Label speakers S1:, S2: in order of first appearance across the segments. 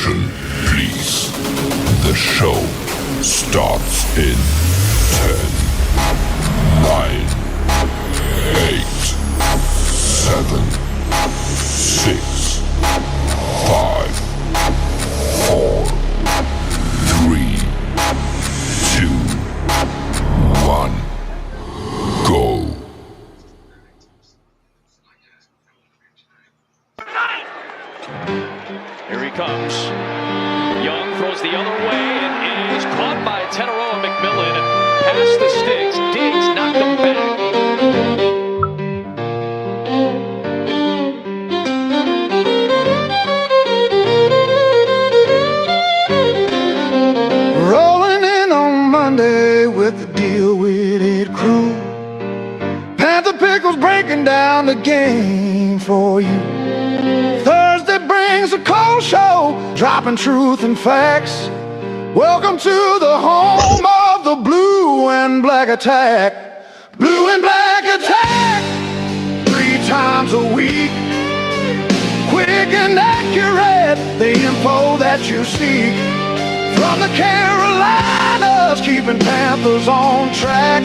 S1: Attention, please. The show starts in 10, 9, 8, 7, 6, 5, 4, 3, 2, 1, go.
S2: Here he comes. Young throws the other way and is caught by Teteroa McMillan and past the sticks. Diggs knocked him back.
S3: Rolling in on Monday with the Deal With It crew. Panther Pickles breaking down the game for you. Thursday brings a cold show, dropping truth and facts. Welcome to the home of the Blue and Black Attack. Blue and Black Attack, 3 times a week. Quick and accurate, the info that you seek. From the Carolinas, keeping Panthers on track.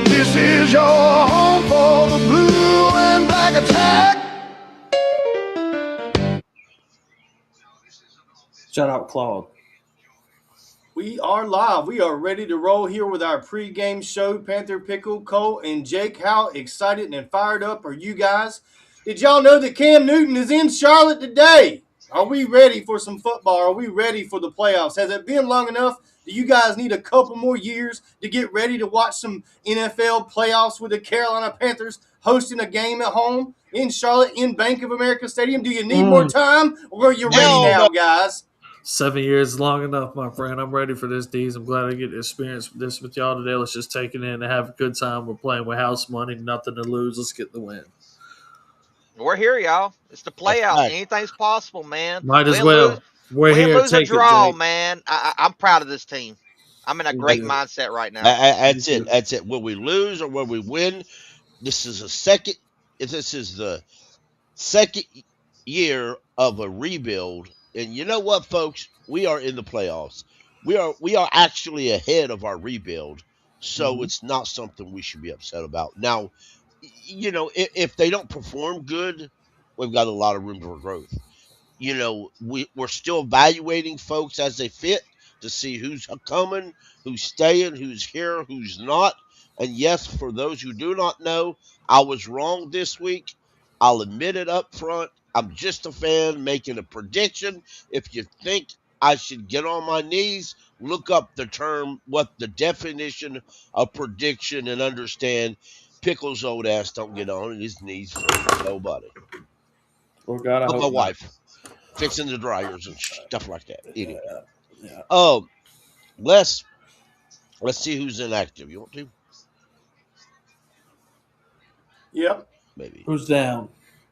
S3: This is your home for the Blue and Black Attack.
S4: Shout out, Claude.
S5: We are live. We are ready to roll here with our pregame show. Panther Pickle, Cole, and Jake. How excited and fired up are you guys? Did y'all know that Cam Newton is in Charlotte today? Are we ready for some football? Are we ready for the playoffs? Has it been long enough? Do you guys need a couple more years to get ready to watch some NFL playoffs with the Carolina Panthers hosting a game at home in Charlotte in Bank of America Stadium? Do you need more time, or are you ready now, guys?
S4: 7 years is long enough, my friend. I'm ready for this, D's. I'm glad I get to experience this with y'all today. Let's just take it in and have a good time. We're playing with house money, nothing to lose. Let's get the win.
S6: We're here, y'all. It's the playoffs. Right. Anything's possible, man.
S4: Might as well. We're here.
S6: Lose, or draw, man. I'm proud of this team. I'm in a great mindset right now.
S7: That's it. That's it. Will we lose or will we win? This is the second year of a rebuild. And you know what, folks? We are in the playoffs. We are actually ahead of our rebuild. So it's not something we should be upset about. Now, you know, if they don't perform good, we've got a lot of room for growth. You know, we're still evaluating folks as they fit to see who's coming, who's staying, who's here, who's not. And yes, for those who do not know, I was wrong this week. I'll admit it up front. I'm just a fan making a prediction. If you think I should get on my knees, look up the term, what the definition of prediction, and understand Pickle's old ass don't get on his knees for nobody.
S4: Oh, God, I hope
S7: my wife fixing the dryers and stuff like that. Anyway. Yeah. Let's see who's inactive. You want to?
S5: Yep.
S7: Maybe.
S4: Who's down?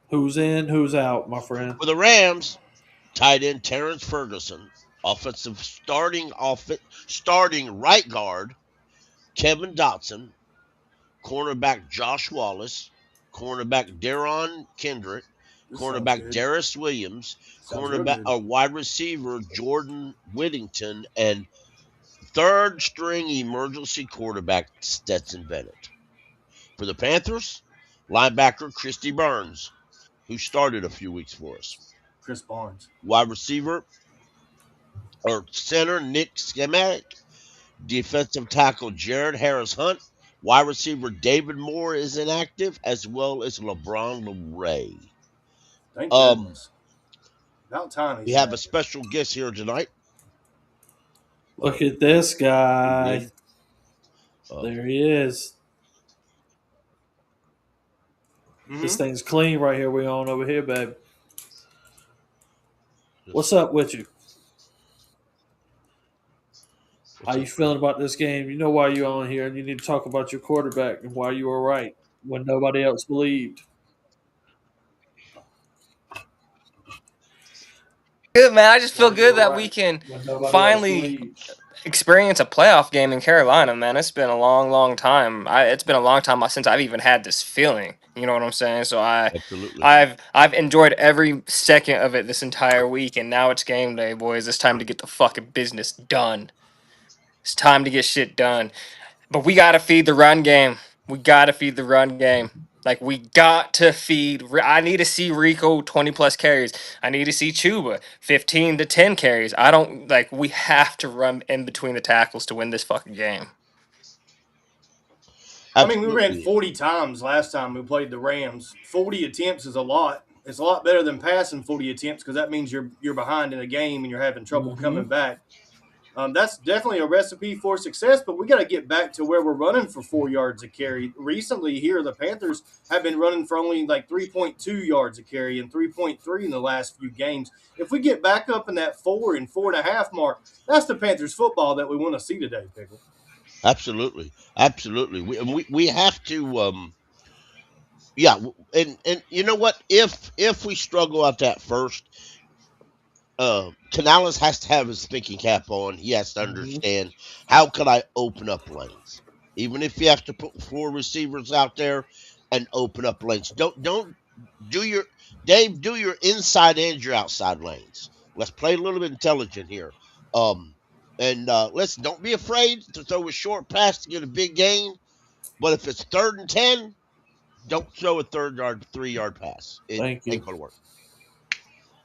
S4: Who's in? Who's out, my friend?
S7: For the Rams, tight end Terrence Ferguson, starting right guard Kevin Dotson, cornerback Josh Wallace, cornerback Deron Kendrick, cornerback Darius Williams, wide receiver Jordan Whittington, and third-string emergency quarterback Stetson Bennett. For the Panthers, linebacker Christy Burns, who started a few weeks for us.
S5: Chris Barnes.
S7: Wide receiver or center Nick Schematic, defensive tackle Jared Harris-Hunt, wide receiver David Moore is inactive, as well as LeBron LeRae.
S5: Thank goodness. About time.
S7: We have a special guest here tonight.
S4: Look at this guy. There he is. This thing's clean right here. We on over here, babe. What's up with you? How you feeling about this game? You know why you're on here, and you need to talk about your quarterback and why you were right when nobody else believed.
S8: Good, man. I just feel good that we can finally experience a playoff game in Carolina, man. It's been a long, long time. It's been a long time since I've even had this feeling. You know what I'm saying? So
S7: Absolutely.
S8: I've enjoyed every second of it this entire week, and now it's game day, boys. It's time to get the fucking business done. It's time to get shit done. But we gotta feed the run game. We gotta feed the run game. Like we got to feed. I need to see Rico 20 plus carries. I need to see Chuba 15 to 10 carries. I don't like. We have to run in between the tackles to win this fucking game.
S5: I mean, we ran
S7: Absolutely.
S5: 40 times last time we played the Rams. 40 attempts is a lot. It's a lot better than passing 40 attempts because that means you're behind in a game and you're having trouble coming back. That's definitely a recipe for success, but we got to get back to where we're running for 4 yards a carry. Recently, here the Panthers have been running for only like 3.2 yards a carry and 3.3 in the last few games. If we get back up in that 4 and 4.5 mark, that's the Panthers football that we want to see today, Pickle.
S7: Absolutely. We have to yeah, and you know what? If we struggle at that first, Canales has to have his thinking cap on. He has to understand how can I open up lanes, even if you have to put 4 receivers out there and open up lanes. Don't do your do your inside and your outside lanes. Let's play a little bit intelligent here. And let's don't be afraid to throw a short pass to get a big gain. But if it's 3rd and 10, don't throw a 3-yard pass. It
S4: Thank you.
S7: ain't gonna work.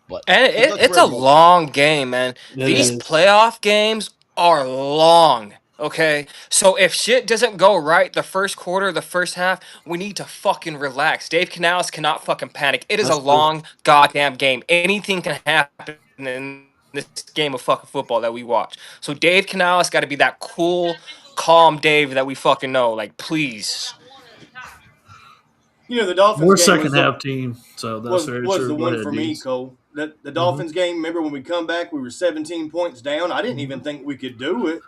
S7: But
S8: And
S7: good
S8: it's
S7: for
S8: a
S7: everyone.
S8: long game, man.
S4: It
S8: These
S4: is.
S8: playoff games are long. Okay, so if shit doesn't go right the first quarter, the first half, we need to fucking relax. Dave Canales cannot fucking panic. It is a
S4: That's true.
S8: long goddamn game. Anything can happen in this game of fucking football that we watch. So Dave Canales got to be that cool, calm Dave that we fucking know. Like, please.
S5: You know, the Dolphins
S4: We're
S5: game
S4: second half team, so that's very
S5: was
S4: true.
S5: the
S4: Go
S5: one
S4: ahead,
S5: for me,
S4: Dees.
S5: Cole. The Dolphins game, remember when we come back, we were 17 points down. I didn't even think we could do it.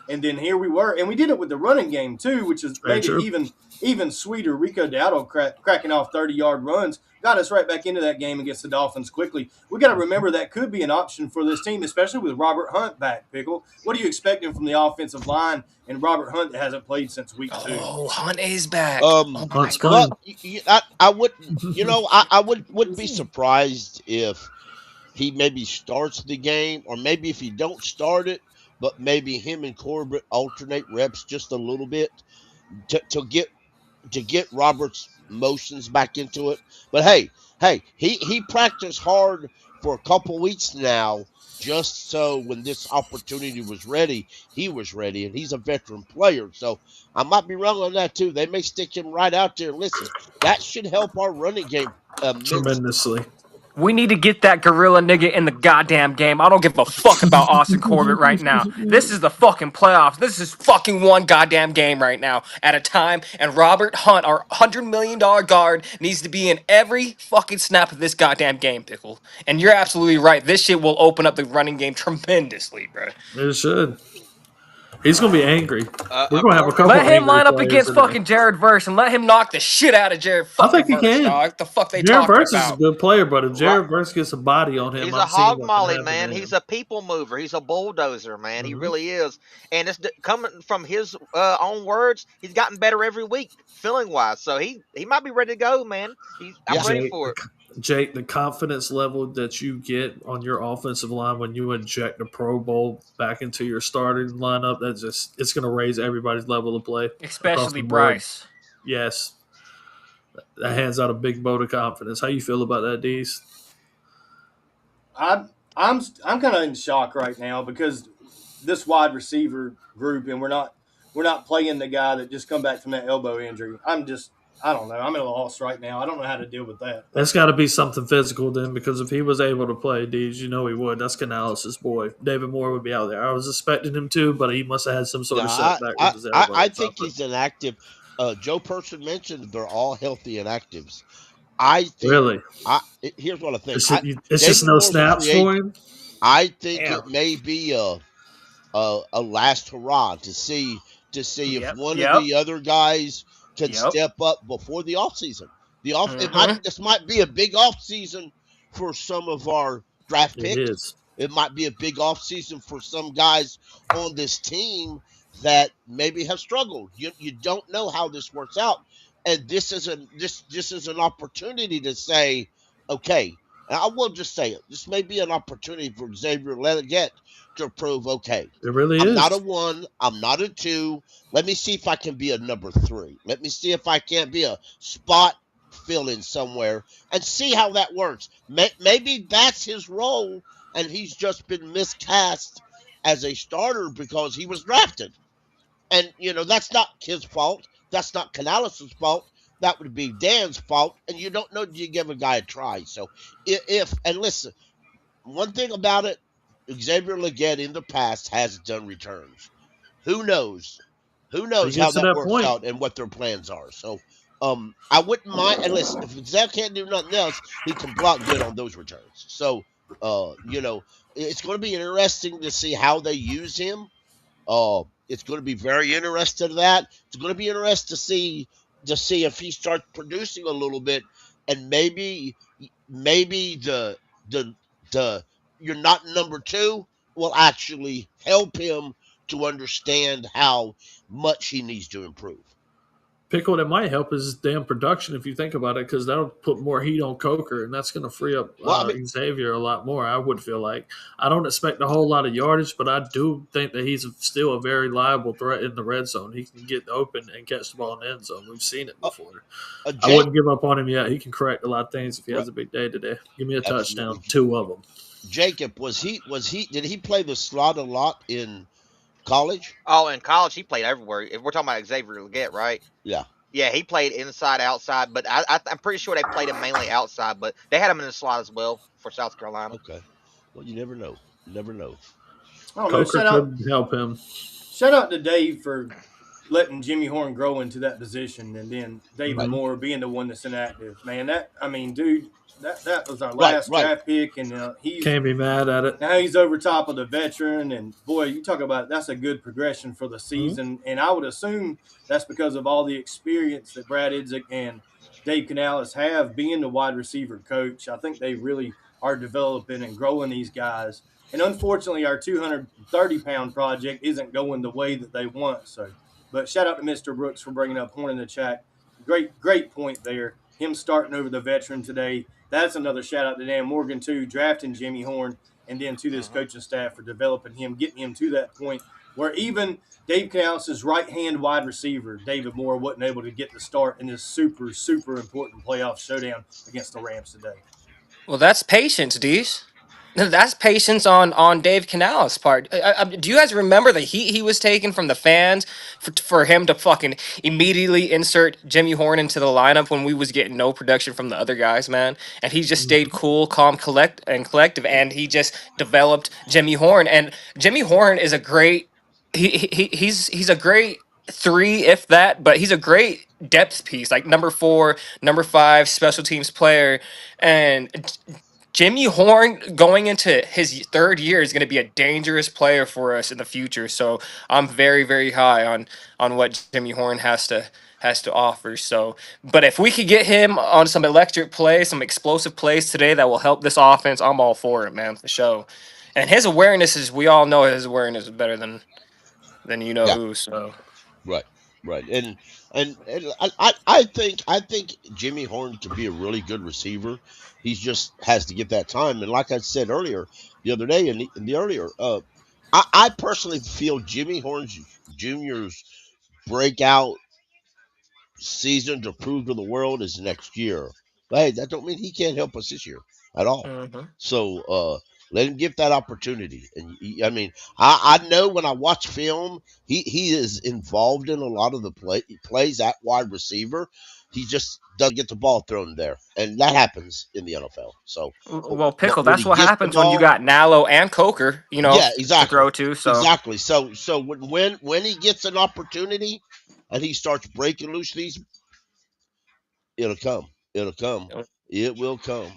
S5: And then here we were. And we did it with the running game, too, which has
S4: Very
S5: made it
S4: true.
S5: even sweeter. Rico Dowdle cracking off 30-yard runs got us right back into that game against the Dolphins quickly. We got to remember that could be an option for this team, especially with Robert Hunt back, Pickle. What are you expecting from the offensive line and Robert Hunt that hasn't played since week 2?
S8: Oh, Hunt is back. Oh my
S4: Hunt's
S8: god.
S7: Well,
S4: playing.
S7: I wouldn't. You know, I wouldn't be surprised if he maybe starts the game, or maybe if he don't start it, but maybe him and Corbett alternate reps just a little bit to get Robert's motions back into it. But hey, he practiced hard for a couple weeks now, just so when this opportunity was ready, he was ready, and he's a veteran player. So I might be wrong on that too. They may stick him right out there. Listen, that should help our running game immensely.
S4: Tremendously.
S8: We need to get that gorilla nigga in the goddamn game. I don't give a fuck about Austin Corbett right now. This is the fucking playoffs. This is fucking one goddamn game right now at a time. And Robert Hunt, our $100 million guard, needs to be in every fucking snap of this goddamn game, Pickle. And you're absolutely right. This shit will open up the running game tremendously, bro.
S4: It should. He's gonna be angry. We're gonna have a
S6: Corbett-
S4: couple
S8: Let him
S4: angry
S8: line up
S4: players
S8: against
S4: today.
S8: fucking Jared Verse and let him knock the shit out of Jared
S4: I
S8: fucking
S4: think he
S8: Verse,
S4: can.
S8: dog. What the fuck they
S4: Jared
S8: talking
S4: Verse is a
S8: about?
S4: good player, but if Jared Verse gets a body on him,
S6: He's
S4: I'm
S6: a
S4: seeing
S6: hog
S4: what can
S6: molly,
S4: happen
S6: man.
S4: to him.
S6: He's a people mover. He's a bulldozer, man. He
S4: Mhm.
S6: really is. And it's coming from his own words. He's gotten better every week, feeling wise. So he might be ready to go, man. I'm
S7: Yeah.
S6: ready for it.
S4: Jake, the confidence level that you get on your offensive line when you inject the Pro Bowl back into your starting lineup, it's going to raise everybody's level of play across
S8: Especially
S4: the board.
S8: Bryce.
S4: Yes, that hands out a big vote of confidence. How you feel about that, Dees?
S5: I'm kind of in shock right now because this wide receiver group, and we're not playing the guy that just come back from that elbow injury. I don't know. I'm at a loss right now. I don't know how to deal with that.
S4: That's got to be something physical then, because if he was able to play, Dees, you know he would. That's Canales' boy. David Moore would be out there. I was expecting him to, but he must have had some sort of setback with his elbow.
S7: I think he's inactive. Joe Person mentioned they're all healthy inactives. I think.
S4: Really?
S7: Here's what I think.
S4: It's just no snaps for him?
S7: I think
S4: Damn.
S7: it may be a last hurrah to see if one of the other guys can step up before the offseason. This might be a big offseason for some of our draft picks.
S4: It is.
S7: It might be a big offseason for some guys on this team that maybe have struggled. You don't know how this works out. and this is an opportunity to say, okay, and I will just say it. This may be an opportunity for Xavier Leggett to prove, okay,
S4: It really
S7: I'm not a
S4: is.
S7: 1, I'm not a 2. Let me see if I can be a number 3. Let me see if I can't be a spot fill in somewhere and see how that works. Maybe that's his role, and he's just been miscast as a starter because he was drafted. And, that's not his fault. That's not Canales' fault. That would be Dan's fault. And you don't know, do you give a guy a try? So and listen, one thing about it, Xavier Leggett in the past has done returns. Who knows? Who
S4: He
S7: knows how
S4: gets to
S7: that
S4: that
S7: works
S4: point.
S7: out and what their plans are? So, I wouldn't mind. And listen, if Zach can't do nothing else, he can block good on those returns. So, it's going to be interesting to see how they use him. It's going to be very interesting to that. It's going to be interesting to see if he starts producing a little bit, and maybe the you're not number 2 will actually help him to understand how much he needs to improve.
S4: Pickle, that might help his damn production if you think about it, because that'll put more heat on Coker, and that's going to free up
S7: Well, I mean,
S4: Xavier a lot more. I would feel like I don't expect a whole lot of yardage, but I do think that he's still a very liable threat in the red zone. He can get open and catch the ball in the end zone. We've seen it before. I
S7: Jake,
S4: wouldn't give up on him yet. He can correct a lot of things if he has a big day today. Give me a touchdown,
S7: absolutely.
S4: 2 of them.
S7: Jacob, did he play the slot a lot in college?
S6: Oh, in college he played everywhere. If we're talking about Xavier Leggett, right?
S7: Yeah.
S6: Yeah, he played inside, outside, but I'm pretty sure they played him mainly outside. But they had him in the slot as well for South Carolina.
S7: Okay. Well, you never know. You never know.
S5: I don't know.
S4: Coker could help him.
S5: Shout out to Dave for letting Jimmy Horn grow into that position, and then David
S7: Right.
S5: Moore being the one that's inactive. Man, dude, that was our
S7: Right.
S5: last
S7: Right.
S5: draft pick, and
S4: Can't be mad at it.
S5: now he's over top of the veteran. And boy, you talk about that's a good progression for the season. And I would assume that's because of all the experience that Brad Idzik and Dave Canales have being the wide receiver coach. I think they really are developing and growing these guys. And unfortunately, our 230-pound project isn't going the way that they want. So, but shout out to Mr. Brooks for bringing up Horn in the chat. Great point there. Him starting over the veteran today. That's another shout out to Dan Morgan too, drafting Jimmy Horn, and then to this coaching staff for developing him, getting him to that point where even Dave Canales' right-hand wide receiver, David Moore, wasn't able to get the start in this super, super important playoff showdown against the Rams today.
S8: Well, that's patience, D's. That's patience on Dave Canales' part. Do you guys remember the heat he was taking from the fans for him to fucking immediately insert Jimmy Horn into the lineup when we was getting no production from the other guys, man? And he just stayed cool, calm, collective, and he just developed Jimmy Horn. And Jimmy Horn is a great. He's a great 3, if that, but he's a great depth piece, like number 4, number 5 special teams player, and Jimmy Horn going into his 3rd year is going to be a dangerous player for us in the future. So I'm very, very high on what Jimmy Horn has to offer. So, but if we could get him on some electric plays, some explosive plays today that will help this offense, I'm all for it, man, for sure. And his awareness is, we all know his awareness is better than you know
S7: Yeah.
S8: who. So
S7: Right. Right. And I think Jimmy Horn could be a really good receiver. He just has to get that time. And like I said earlier, the other day in the earlier, I personally feel Jimmy Horn Jr.'s breakout season to prove to the world is next year. But hey, that don't mean he can't help us this year at all.
S8: mhm.
S7: So let him get that opportunity. And I mean, I know when I watch film, he is involved in a lot of the plays at wide receiver. He just doesn't get the ball thrown there, and that happens in the NFL. So,
S8: Well,
S7: but
S8: Pickle,
S7: when
S8: that's
S7: he
S8: what
S7: gets the
S8: happens when you
S7: ball,
S8: got Nallo and Coker,
S7: yeah,
S8: to
S7: exactly,
S8: throw to. So
S7: exactly. So when he gets an opportunity and he starts breaking loose these, it'll come. It'll come. It will come.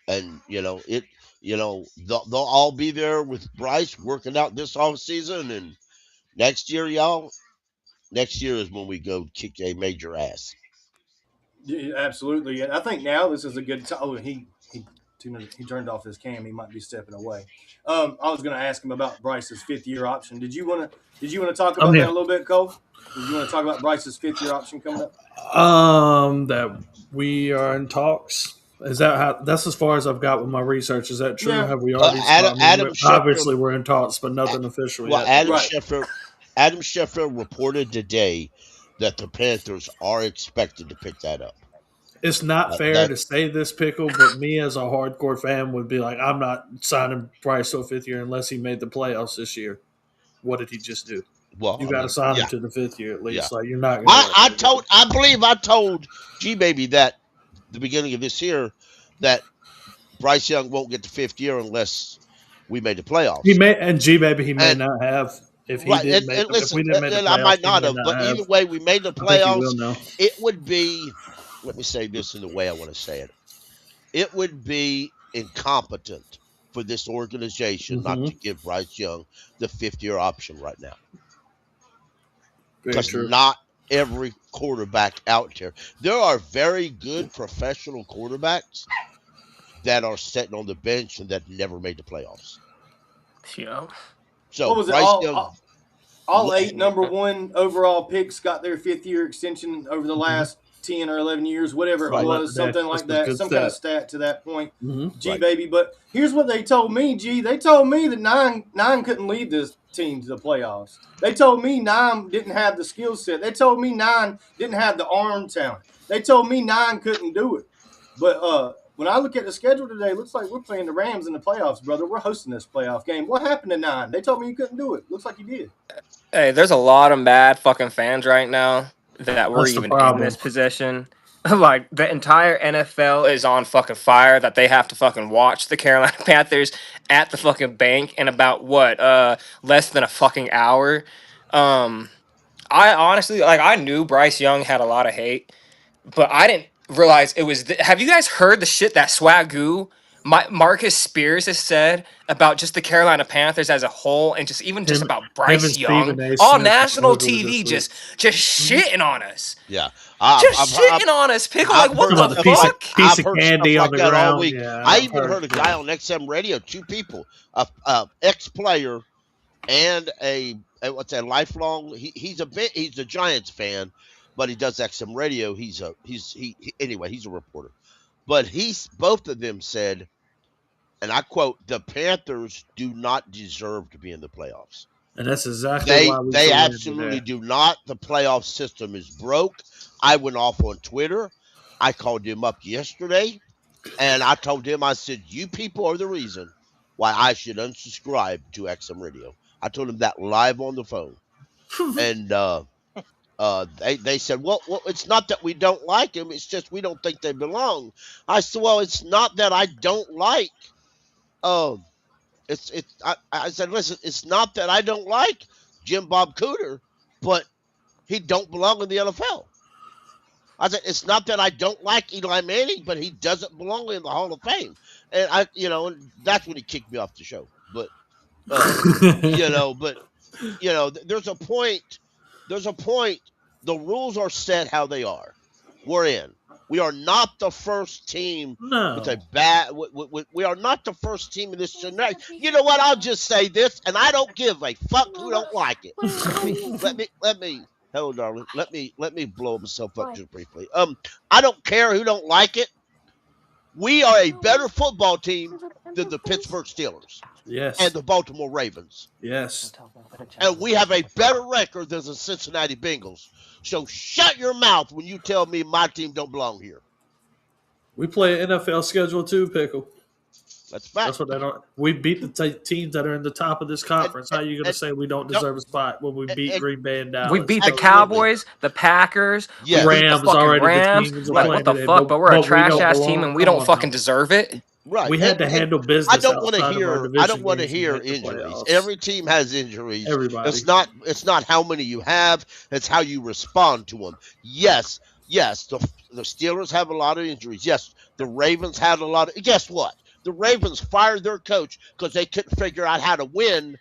S7: And they'll all be there with Bryce working out this off season, and next year, y'all. Next year is when we go kick a major ass.
S5: Yeah, absolutely, and I think now this is a good time. Oh, he He turned off his cam. He might be stepping away. I was going to ask him about Bryce's 5th-year option. Did you want to talk about that a little bit, Cole? Did you want to talk about Bryce's 5th-year option coming up?
S4: That we are in talks. Is that how? That's as far as I've got with my research. Is that true?
S5: Yeah.
S4: Have we already? Obviously, we're in talks, but nothing official yet.
S7: Adam Schefter reported today that the Panthers are expected to pick that up.
S4: It's not fair to say this, Pickle, but me as a hardcore fan would be like, I'm not signing Bryce to a 5th year unless he made the playoffs this year. What did he just do?
S7: Well,
S4: you got to sign him to the 5th year at least.
S7: Yeah.
S4: Like you're not.
S7: I believe I told G Baby that the beginning of this year that Bryce Young won't get the 5th year unless we made the playoffs.
S4: He may not have. If he didn't make
S7: if we
S4: didn't make the playoffs,
S7: I might not have. But either way, we made the playoffs. It would be. Let me say this in the way I want to say it. It would be incompetent for this organization not to give Bryce Young the 5th-year option right now. Because not every quarterback out there. There are very good professional quarterbacks that are sitting on the bench and that never made the playoffs.
S8: Yeah.
S5: So what was Bryce all 8 number 1 overall picks got their 5th-year extension over the last 10 or 11 years, whatever it was, something like that, some kind of stat to that point, Baby. But here's what they told me, G. They told me that nine couldn't lead this team to the playoffs. They told me 9 didn't have the skill set. They told me 9 didn't have the arm talent. They told me 9 couldn't do it. But when I look at the schedule today, it looks like we're playing the Rams in the playoffs, brother. We're hosting this playoff game. What happened to 9? They told me you couldn't do it. Looks like you did.
S8: Hey, there's a lot of mad fucking fans right now that we're even in this position. Like, the entire NFL is on fucking fire that they have to fucking watch the Carolina Panthers at the fucking bank in about, less than a fucking hour. I honestly, I knew Bryce Young had a lot of hate, but I didn't realize it was... Have you guys heard the shit that Swagoo, Marcus Spears has said about just the Carolina Panthers as a whole, and just even just about Bryce Young on national TV, just shitting on us.
S7: Yeah,
S8: shitting on us. Pickle, what the fuck?
S4: Piece of candy on the ground
S7: all week. Yeah, I even heard a guy on XM Radio, 2 people, a ex-player and a lifelong. He's a Giants fan, but he does XM Radio. He's a reporter, but both of them said. And I quote, the Panthers do not deserve to be in the playoffs.
S4: And that's exactly why
S7: they absolutely do not. The playoff system is broke. I went off on Twitter. I called him up yesterday, and I told him, I said, you people are the reason why I should unsubscribe to XM Radio. I told him that live on the phone. And they said, well, it's not that we don't like them. It's just we don't think they belong. I said, well, it's not that I don't like I said, listen, it's not that I don't like Jim Bob Cooter, but he don't belong in the NFL. I said, it's not that I don't like Eli Manning, but he doesn't belong in the Hall of Fame. And and that's when he kicked me off the show. But there's a point. The rules are set how they are. We're in. We are not the first team with a bad. We are not the first team in this generation. You know what? I'll just say this, and I don't give a fuck who don't like it. Let me. Hello, darling. Let me blow myself up just briefly. I don't care who don't like it. We are a better football team than the Pittsburgh Steelers.
S4: Yes.
S7: And the Baltimore Ravens.
S4: Yes.
S7: And we have a better record than the Cincinnati Bengals. So shut your mouth when you tell me my team don't belong here.
S4: We play an NFL schedule too, Pickle.
S7: That's fact.
S4: That's what they don't. We beat the teams that are in the top of this conference. How are you going to say we don't deserve a spot when we beat Green Bay and Dallas?
S8: We beat the Cowboys, the Packers,
S7: yeah.
S8: Rams, what the fuck? But we're a trash ass team and we don't fucking deserve it.
S7: Right.
S4: We had to handle business. I don't
S7: want to hear injuries. Every team has injuries.
S4: Everybody.
S7: It's not how many you have. It's how you respond to them. Yes. The Steelers have a lot of injuries. Yes. The Ravens had a lot of. Guess what? The Ravens fired their coach because they couldn't figure out how to win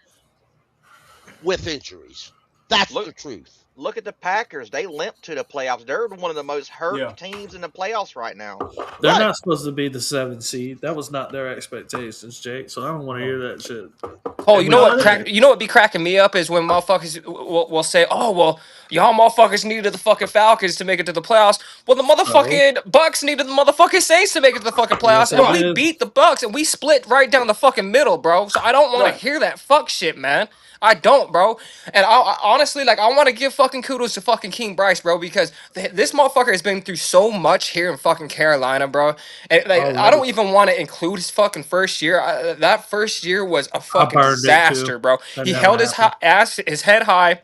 S7: with injuries. That's the truth.
S6: look at the Packers. They limp to the playoffs. They're one of the most hurt
S5: Yeah.
S6: teams in the playoffs right now.
S4: They're
S7: Right.
S4: not supposed to be the 7th seed. That was not their expectations, Jake. So I don't want to hear that shit.
S8: Cole,
S4: And
S8: you
S4: we
S8: know
S5: No,
S8: what?
S5: it ain't.
S8: You know what be cracking me up is when motherfuckers will say, "Oh, well, y'all motherfuckers needed the fucking Falcons to make it to the playoffs." Well, the
S4: So
S8: motherfucking Bucks needed the motherfucking Saints to make it to the fucking
S4: yes,
S8: playoffs,
S4: they
S8: and we
S5: Right.
S4: did.
S8: beat the Bucks, and we split right down the fucking middle, bro. So I don't want to
S5: Right.
S8: hear that fuck shit, man. I don't, bro. And I honestly, like, I want to give fucking kudos to fucking King Bryce, bro, because this motherfucker has been through so much here in fucking Carolina, bro. And like, I
S4: Already,
S8: don't even want to include his fucking first year. That first year was a
S4: I
S8: fucking
S4: burned it too.
S8: disaster, bro.
S4: That
S8: He
S4: never
S8: held his
S4: happened.
S8: his head high.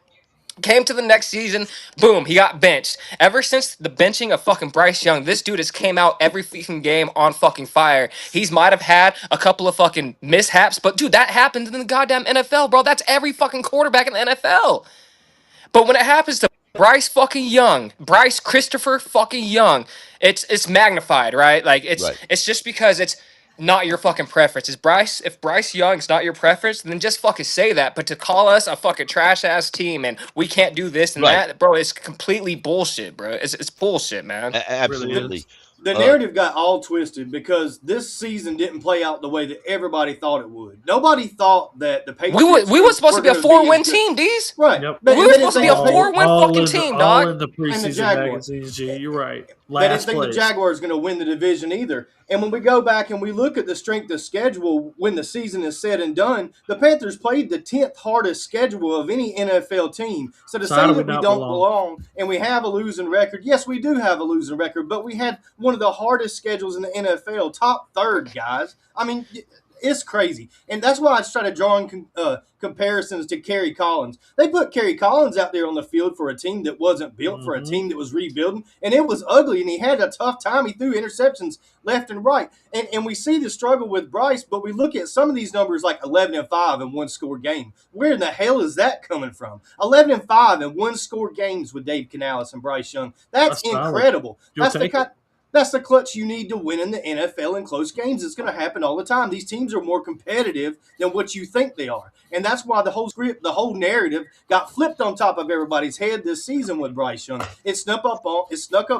S8: Came to the next season, boom, he got benched. Ever since the benching of fucking Bryce Young, this dude has came out every fucking game on fucking fire. He's might have had a couple of fucking mishaps, but dude, that happens in the goddamn NFL, bro. That's every fucking quarterback in the NFL. But when it happens to Bryce fucking Young, Bryce Christopher fucking Young, it's magnified, right? Like
S7: Right.
S8: it's just because it's not your fucking preference. If Bryce Young's not your preference, then just fucking say that. But to call us a fucking trash ass team and we can't do this and
S7: Right.
S8: that, bro, it's completely bullshit, bro. It's bullshit, man.
S4: Really
S5: The,
S7: Absolutely.
S4: is.
S5: the narrative got all twisted because this season didn't play out the way that everybody thought it would. Nobody thought that the Patriots
S8: We were supposed
S5: were
S8: to be a
S5: going to be
S8: 4-win
S5: as good.
S8: team, D's.
S5: Right.
S4: Yep.
S5: But
S8: We
S5: they
S8: were
S5: didn't
S8: supposed to be
S5: think
S8: a
S5: the Patriots
S8: 4-win fucking team,
S4: all
S8: dog.
S4: in the preseason
S5: Jaguars.
S4: magazines. G, you're right.
S5: They didn't
S4: Last
S5: think
S4: place.
S5: the Jaguars going to win the division either. And when we go back and we look at the strength of schedule when the season is said and done, the Panthers played the 10th hardest schedule of any NFL team. So to
S4: So how
S5: say
S4: do we
S5: that we
S4: not
S5: don't
S4: belong?
S5: belong and we have a losing record, yes, we do have a losing record, but we had one of the hardest schedules in the NFL, top third, guys. I mean, it's crazy. And that's why I try to draw in comparisons to Kerry Collins. They put Kerry Collins out there on the field for a team that wasn't built for a team that was rebuilding, and it was ugly, and he had a tough time. He threw interceptions left and right. And we see the struggle with Bryce, but we look at some of these numbers like 11-5 in one-score game. Where in the hell is that coming from? 11-5 in one-score games with Dave Canales and Bryce Young. That's
S4: solid.
S5: incredible.
S4: You'll take it.
S5: That's the clutch you need to win in the NFL in close games. It's going to happen all the time. These teams are more competitive than what you think they are. And that's why the whole script, the whole narrative got flipped on top of everybody's head this season with Bryce Young. It snuck up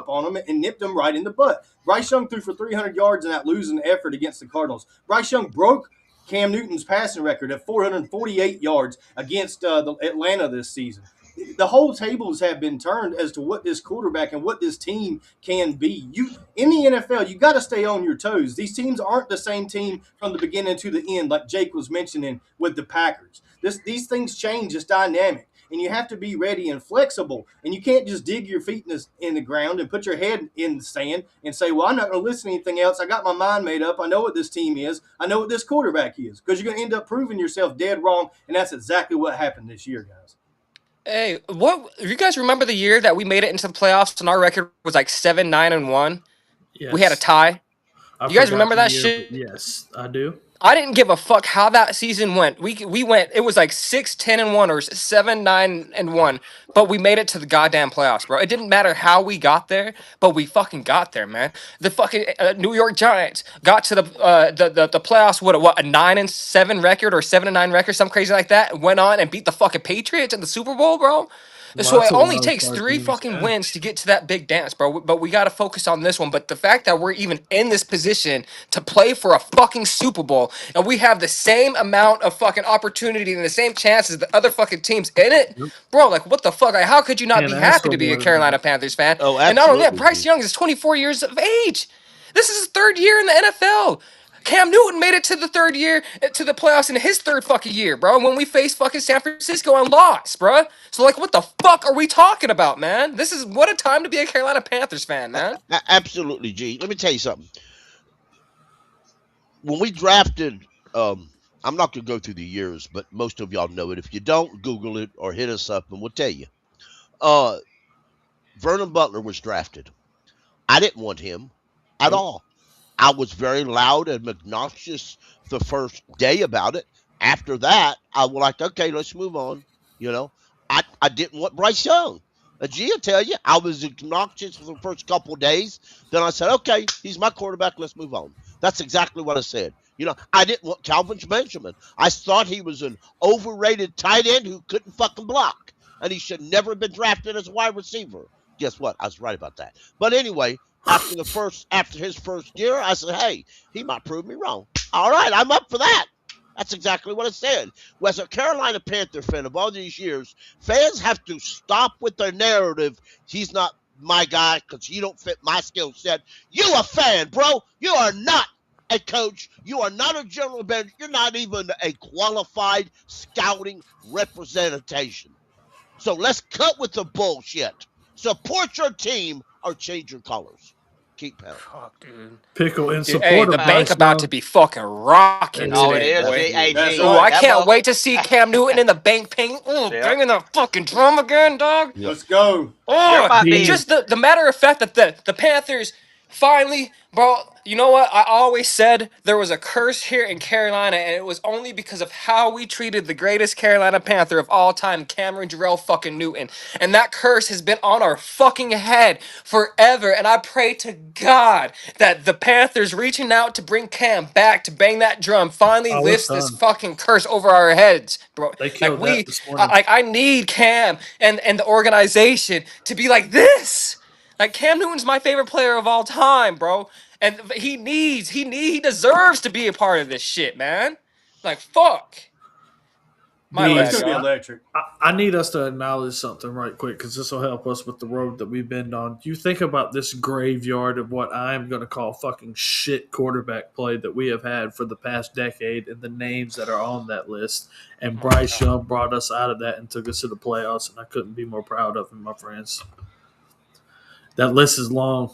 S5: on them and nipped them right in the butt. Bryce Young threw for 300 yards in that losing effort against the Cardinals. Bryce Young broke Cam Newton's passing record at 448 yards against the Atlanta this season. The whole tables have been turned as to what this quarterback and what this team can be. You in the NFL, you got to stay on your toes. These teams aren't the same team from the beginning to the end, like Jake was mentioning with the Packers. These things change. It's dynamic, and you have to be ready and flexible. And you can't just dig your feet in the ground and put your head in the sand and say, "Well, I'm not going to listen to anything else. I got my mind made up. I know what this team is. I know what this quarterback is." Because you're going to end up proving yourself dead wrong, and that's exactly what happened this year, guys.
S8: Hey, what you guys remember the year that we made it into the playoffs and our record was like 7-9-1?
S4: Yes.
S8: We had a tie.
S4: I
S8: You guys
S4: forgot
S8: remember
S4: the
S8: that
S4: year,
S8: shit?
S4: but yes, I do.
S8: I didn't give a fuck how that season went. We went. It was like 6-10-1 or 7-9-1, but we made it to the goddamn playoffs, bro. It didn't matter how we got there, but we fucking got there, man. The fucking New York Giants got to the playoffs. What a 9-7 record or 7-9 record, something crazy like that. Went on and beat the fucking Patriots in the Super Bowl, bro. So
S4: Lots
S8: it
S4: of
S8: only
S4: wild
S8: takes
S4: card
S8: 3
S4: teams,
S8: fucking
S4: yeah.
S8: wins to get to that big dance, bro. But we got to focus on this one. But the fact that we're even in this position to play for a fucking Super Bowl and we have the same amount of fucking opportunity and the same chances the other fucking teams in it,
S4: Yep.
S8: bro, like what the fuck? Like, how could you not
S4: Can't
S8: be
S4: ask
S8: happy
S4: for
S8: to be
S4: more
S8: a
S4: than
S8: Carolina
S4: that.
S8: Panthers fan?
S7: Oh,
S8: And not only that,
S7: absolutely,
S8: Bryce
S7: G.
S8: Young is 24 years of age. This is his 3rd year in the NFL. Cam Newton made it to the 3rd year to the playoffs in his 3rd fucking year, bro. When we faced fucking San Francisco and lost, bro. So like, what the fuck are we talking about, man? This is what a time to be a Carolina Panthers fan, man.
S7: Absolutely, G. Let me tell you something. When we drafted, I'm not going to go through the years, but most of y'all know it. If you don't, Google it or hit us up and we'll tell you. Vernon Butler was drafted. I didn't want him at all. I was very loud and obnoxious the first day about it. After that, I was like, okay, let's move on. You know, I didn't want Bryce Young. G will tell you, I was obnoxious for the first couple of days. Then I said, okay, he's my quarterback. Let's move on. That's exactly what I said. You know, I didn't want Calvin Benjamin. I thought he was an overrated tight end who couldn't fucking block. and he should never have been drafted as a wide receiver. Guess what? I was right about that. But anyway, after his first year, I said, hey, he might prove me wrong. All right, I'm up for that. That's exactly what I said. Well, as a Carolina Panther fan of all these years, fans have to stop with their narrative. He's not my guy because you don't fit my skill set. You a fan, bro. You are not a coach. You are not a general manager. You're not even a qualified scouting representation. So let's cut with the bullshit. Support your team or change your colors. Keep pounding.
S8: Fuck, dude.
S4: Pickle in support
S8: Hey,
S4: of
S8: the bank
S4: Bryce
S8: about
S4: Young.
S8: to be fucking rocking
S4: It
S6: Oh, it
S8: today,
S6: is.
S8: boy.
S6: Hey,
S5: That's
S6: G,
S8: Ooh, I
S5: right.
S6: that
S8: can't
S6: ball-
S8: wait to see Cam Newton in the bank ping. Ooh,
S6: Yeah.
S8: bringing the fucking drum again, dog.
S7: Yep.
S5: Let's go.
S6: There
S8: Oh,
S6: might be.
S8: just the matter of fact that the Panthers finally, bro, you know what? I always said there was a curse here in Carolina, and it was only because of how we treated the greatest Carolina Panther of all time, Cameron Jarrell fucking Newton. And that curse has been on our fucking head forever. And I pray to God that the Panthers reaching out to bring Cam back to bang that drum finally
S4: Oh,
S8: lifts
S4: it's
S8: this
S4: done.
S8: fucking curse over our heads, bro.
S4: They
S8: Like
S4: killed that this morning.
S8: I need Cam and the organization to be like this. Like Cam Newton's my favorite player of all time, bro. And he deserves to be a part of this shit, man. Like fuck. My
S5: Oh, it's
S8: bad,
S5: gonna be
S8: y'all.
S5: electric.
S4: I need us to acknowledge something right quick because this will help us with the road that we've been on. You think about this graveyard of what I'm going to call fucking shit quarterback play that we have had for the past decade and the names that are on that list. And Bryce Young brought us out of that and took us to the playoffs, and I couldn't be more proud of him, my friends. That list is long.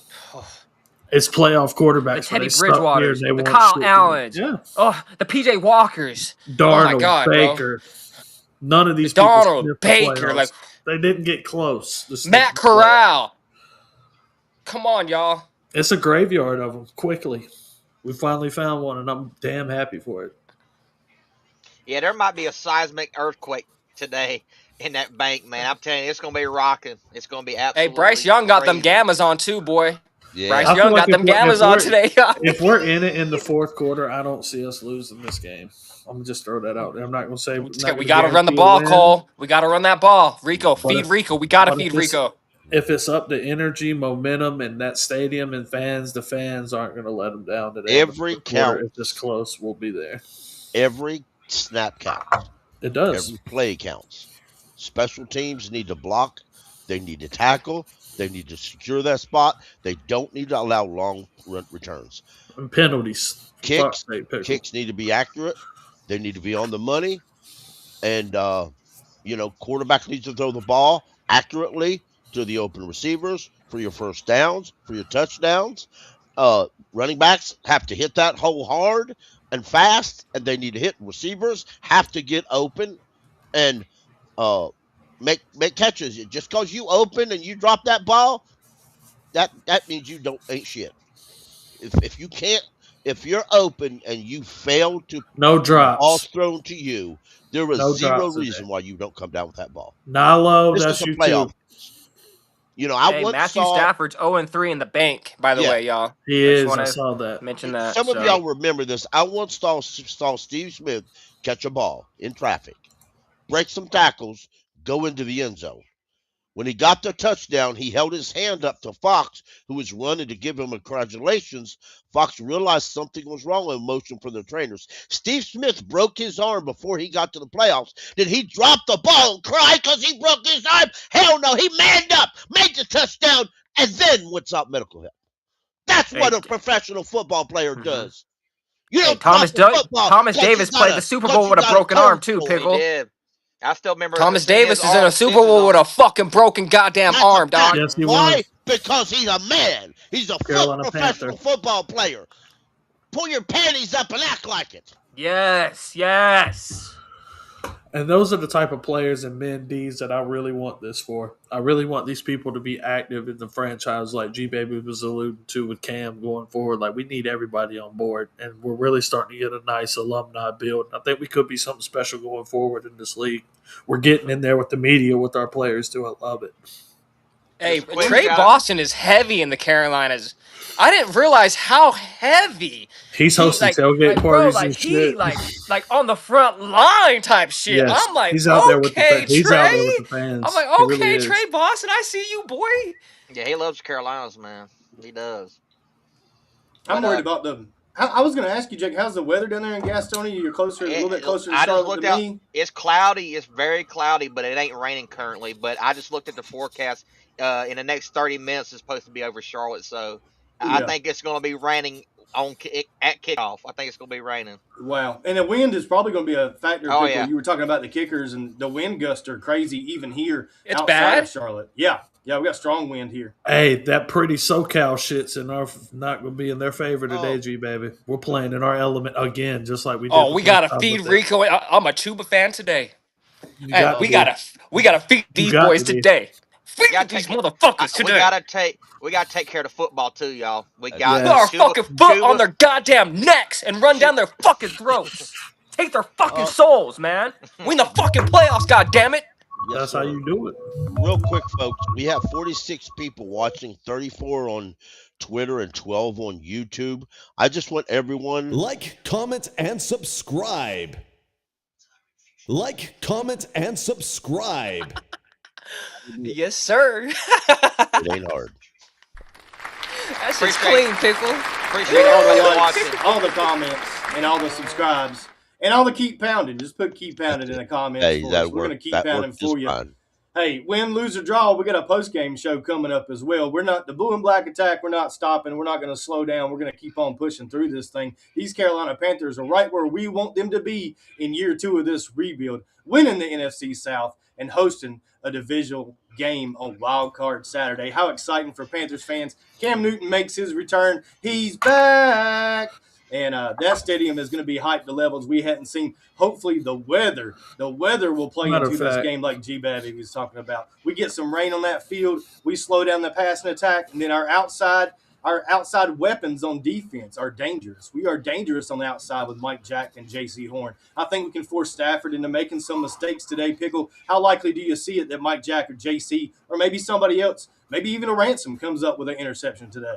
S4: It's playoff quarterbacks.
S8: The Teddy
S4: where they stuck here
S8: Bridgewaters,
S4: and they
S8: the
S4: want
S8: Kyle
S4: shit.
S8: Allens,
S4: Yeah.
S8: the PJ Walkers,
S4: Darnold,
S8: oh my God, bro.
S4: Baker. None of these people
S8: Donald,
S4: sniffed the
S8: Baker,
S4: playoffs.
S8: like
S4: They didn't get close. to sniffing
S8: Matt
S4: the playoffs.
S8: Corral. Come on, y'all.
S4: It's a graveyard of them. Quickly, we finally found one, and I'm damn happy for it.
S6: Yeah, there might be a seismic earthquake today in that bank, man. I'm telling you, it's gonna be rocking. It's gonna be
S8: Hey,
S6: absolutely.
S8: Bryce Young got them
S6: crazy.
S8: gammas on too, boy.
S7: Yeah.
S8: Bryce
S4: I feel
S8: Young
S4: like
S8: got them gammas on today.
S4: if we're in it in the fourth quarter, I don't see us losing this game. I'm gonna just throw that out there. I'm not gonna say
S8: We got to run the ball, Cole. We got to run that ball. Rico, feed Rico. We got to feed Rico.
S4: If it's up to energy, momentum, and that stadium and fans, the fans aren't going to let them down today.
S7: Every count.
S4: If it's close, we'll be there.
S7: Every snap counts.
S4: It does.
S7: Every play counts. Special teams need to block. They need to tackle. They need to secure that spot. They don't need to allow long returns.
S4: And penalties.
S7: Kicks need to be accurate. They need to be on the money. And, quarterback needs to throw the ball accurately to the open receivers for your first downs, for your touchdowns. Running backs have to hit that hole hard and fast, and they need to hit. Receivers have to get open and make catches. Just because you open and you drop that ball, that means you ain't shit. If you're open and you fail to
S4: no drops,
S7: ball thrown to you, there is zero reason why you don't come down with that ball.
S4: Nalo,
S7: this
S4: that's
S7: is a
S4: you
S7: playoff.
S4: too.
S8: Matthew Stafford's 0-3 in the bank, by the way, y'all.
S4: He is. I saw that.
S8: Mention that.
S7: Some of y'all remember this. I once saw Steve Smith catch a ball in traffic, break some tackles, go into the end zone. When he got the touchdown, he held his hand up to Fox, who was running to give him congratulations. Fox realized something was wrong and motioned for the trainers. Steve Smith broke his arm before he got to the playoffs. Did he drop the ball and cry because he broke his arm? Hell no. He manned up, made the touchdown, and then went sought medical help. That's what a professional football player does. You don't
S8: Thomas Davis played the Super Bowl with a broken arm too, Pickle.
S6: He did. I still remember
S8: Thomas Davis is in a Super Bowl with a fucking broken goddamn arm, dog.
S4: Yes,
S7: Why? Because he's a man. He's a professional
S4: Panther.
S7: football player. Pull your panties up and act like it.
S8: Yes.
S4: And those are the type of players and men D's that I really want this for. I really want these people to be active in the franchise like G-Baby was alluding to with Cam going forward. Like, we need everybody on board, and we're really starting to get a nice alumni build. I think we could be something special going forward in this league. We're getting in there with the media with our players, too. I love it.
S8: Hey,
S6: Just a quick
S8: Trey
S6: shout.
S8: Boston is heavy in the Carolinas. I didn't realize how heavy
S4: He's
S8: he
S4: hosting tailgate
S8: bro,
S4: parties and shit.
S8: like on the front line type shit.
S4: Yes,
S8: I'm like,
S4: he's out there with
S8: okay,
S4: he's out there with
S8: Trey.
S4: the
S8: I'm
S4: fans.
S8: like,
S4: He really
S8: okay,
S4: is.
S8: Trey Boston, I see you, boy.
S6: Yeah, he loves Carolinas, man. He does.
S5: I'm
S6: But
S5: worried about the. I was going to ask you, Jake, how's the weather down there in Gastonia? You're closer, a little bit closer to
S6: I just
S5: Charlotte
S6: looked
S5: than
S6: out.
S5: me.
S6: It's cloudy. It's very cloudy, but it ain't raining currently. But I just looked at the forecast. In the next 30 minutes, it's supposed to be over Charlotte. So I
S5: Yeah.
S6: think it's going to be raining at kickoff. I think it's going to be raining.
S5: Wow. And the wind is probably going to be a factor,
S6: Oh,
S5: Pickle.
S6: yeah.
S5: You were talking about the kickers, and the wind gusts are crazy even here
S8: It's
S5: outside of
S8: bad.
S5: Charlotte. Yeah. Yeah, we got strong wind here.
S4: Hey, that pretty SoCal shit's not going to be in their favor today,
S7: Oh.
S4: G baby. We're playing in our element again, just like we did.
S8: Oh,
S4: the
S8: we
S4: first
S8: gotta
S4: time
S8: feed
S4: with them.
S8: Rico. I'm a Tuba fan today.
S4: You
S8: Hey,
S4: got to
S8: we
S4: be.
S8: gotta feed
S4: You
S8: these
S4: got
S8: boys
S4: to be.
S8: today.
S6: We gotta
S8: Feed these
S6: take.
S8: motherfuckers today.
S6: We gotta take care of the football too, y'all. We
S7: That's
S6: got
S8: Put our
S4: Yes.
S8: fucking foot on their goddamn necks and run
S6: Chu-
S8: down their fucking throats. Take their fucking
S7: oh,
S8: souls, man. We in the fucking playoffs, goddammit.
S7: yes,
S4: That's how
S7: sir.
S4: you do it.
S7: Real quick, folks, we have 46 people watching, 34 on Twitter and 12 on YouTube. I just want everyone
S9: Like, comment, and subscribe. Like, comment, and subscribe.
S8: Yes, sir.
S7: It ain't hard.
S8: That shit's
S6: Appreciate-
S8: clean, pickle.
S6: Appreciate
S5: all the
S6: everybody
S5: likes,
S6: watching.
S5: all the comments, and all the subscribes, and all the keep pounding. Just put keep pounding in the comments
S7: Hey,
S5: for us.
S7: that
S5: We're going to
S7: worked.
S5: keep
S7: That
S5: pounding
S7: worked just
S5: for you.
S7: fine.
S5: Hey, win, lose, or draw, we got a post-game show coming up as well. We're not the Blue and Black attack. We're not stopping. We're not going to slow down. We're going to keep on pushing through this thing. These Carolina Panthers are right where we want them to be in year 2 of this rebuild, winning the NFC South and hosting a divisional game on Wildcard Saturday. How exciting for Panthers fans. Cam Newton makes his return. He's back. And that stadium is going to be hyped to levels we hadn't seen. Hopefully the weather will play
S4: Matter
S5: into
S4: of
S5: this
S4: fact.
S5: game like G-Babby was talking about. We get some rain on that field. We slow down the passing attack. And then our outside weapons on defense are dangerous. We are dangerous on the outside with Mike Jack and J.C. Horn. I think we can force Stafford into making some mistakes today. Pickle, how likely do you see it that Mike Jack or J.C. or maybe somebody else, maybe even a Ransom, comes up with an interception today?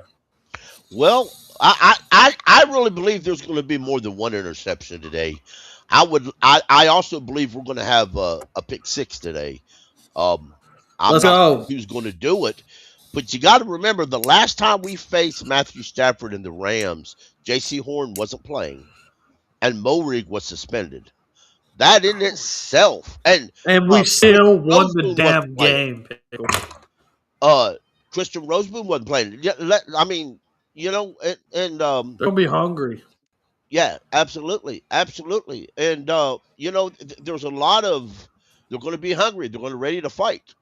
S7: Well, I really believe there's going to be more than one interception today. I also believe we're going to have a pick six today. I'm
S4: Let's
S7: not
S4: go.
S7: sure who's going to do it, but you got to remember the last time we faced Matthew Stafford and the Rams, J.C. Horn wasn't playing, and Morig was suspended. That in itself, and
S4: we still won the
S7: Roseman
S4: damn
S7: wasn't playing.
S4: game. Pickle.
S7: Christian Roseman wasn't playing. Yeah, I mean, and
S4: They're gonna be hungry.
S7: yeah, absolutely, absolutely, and there's a lot of they're going to be hungry. They're going to be ready to fight.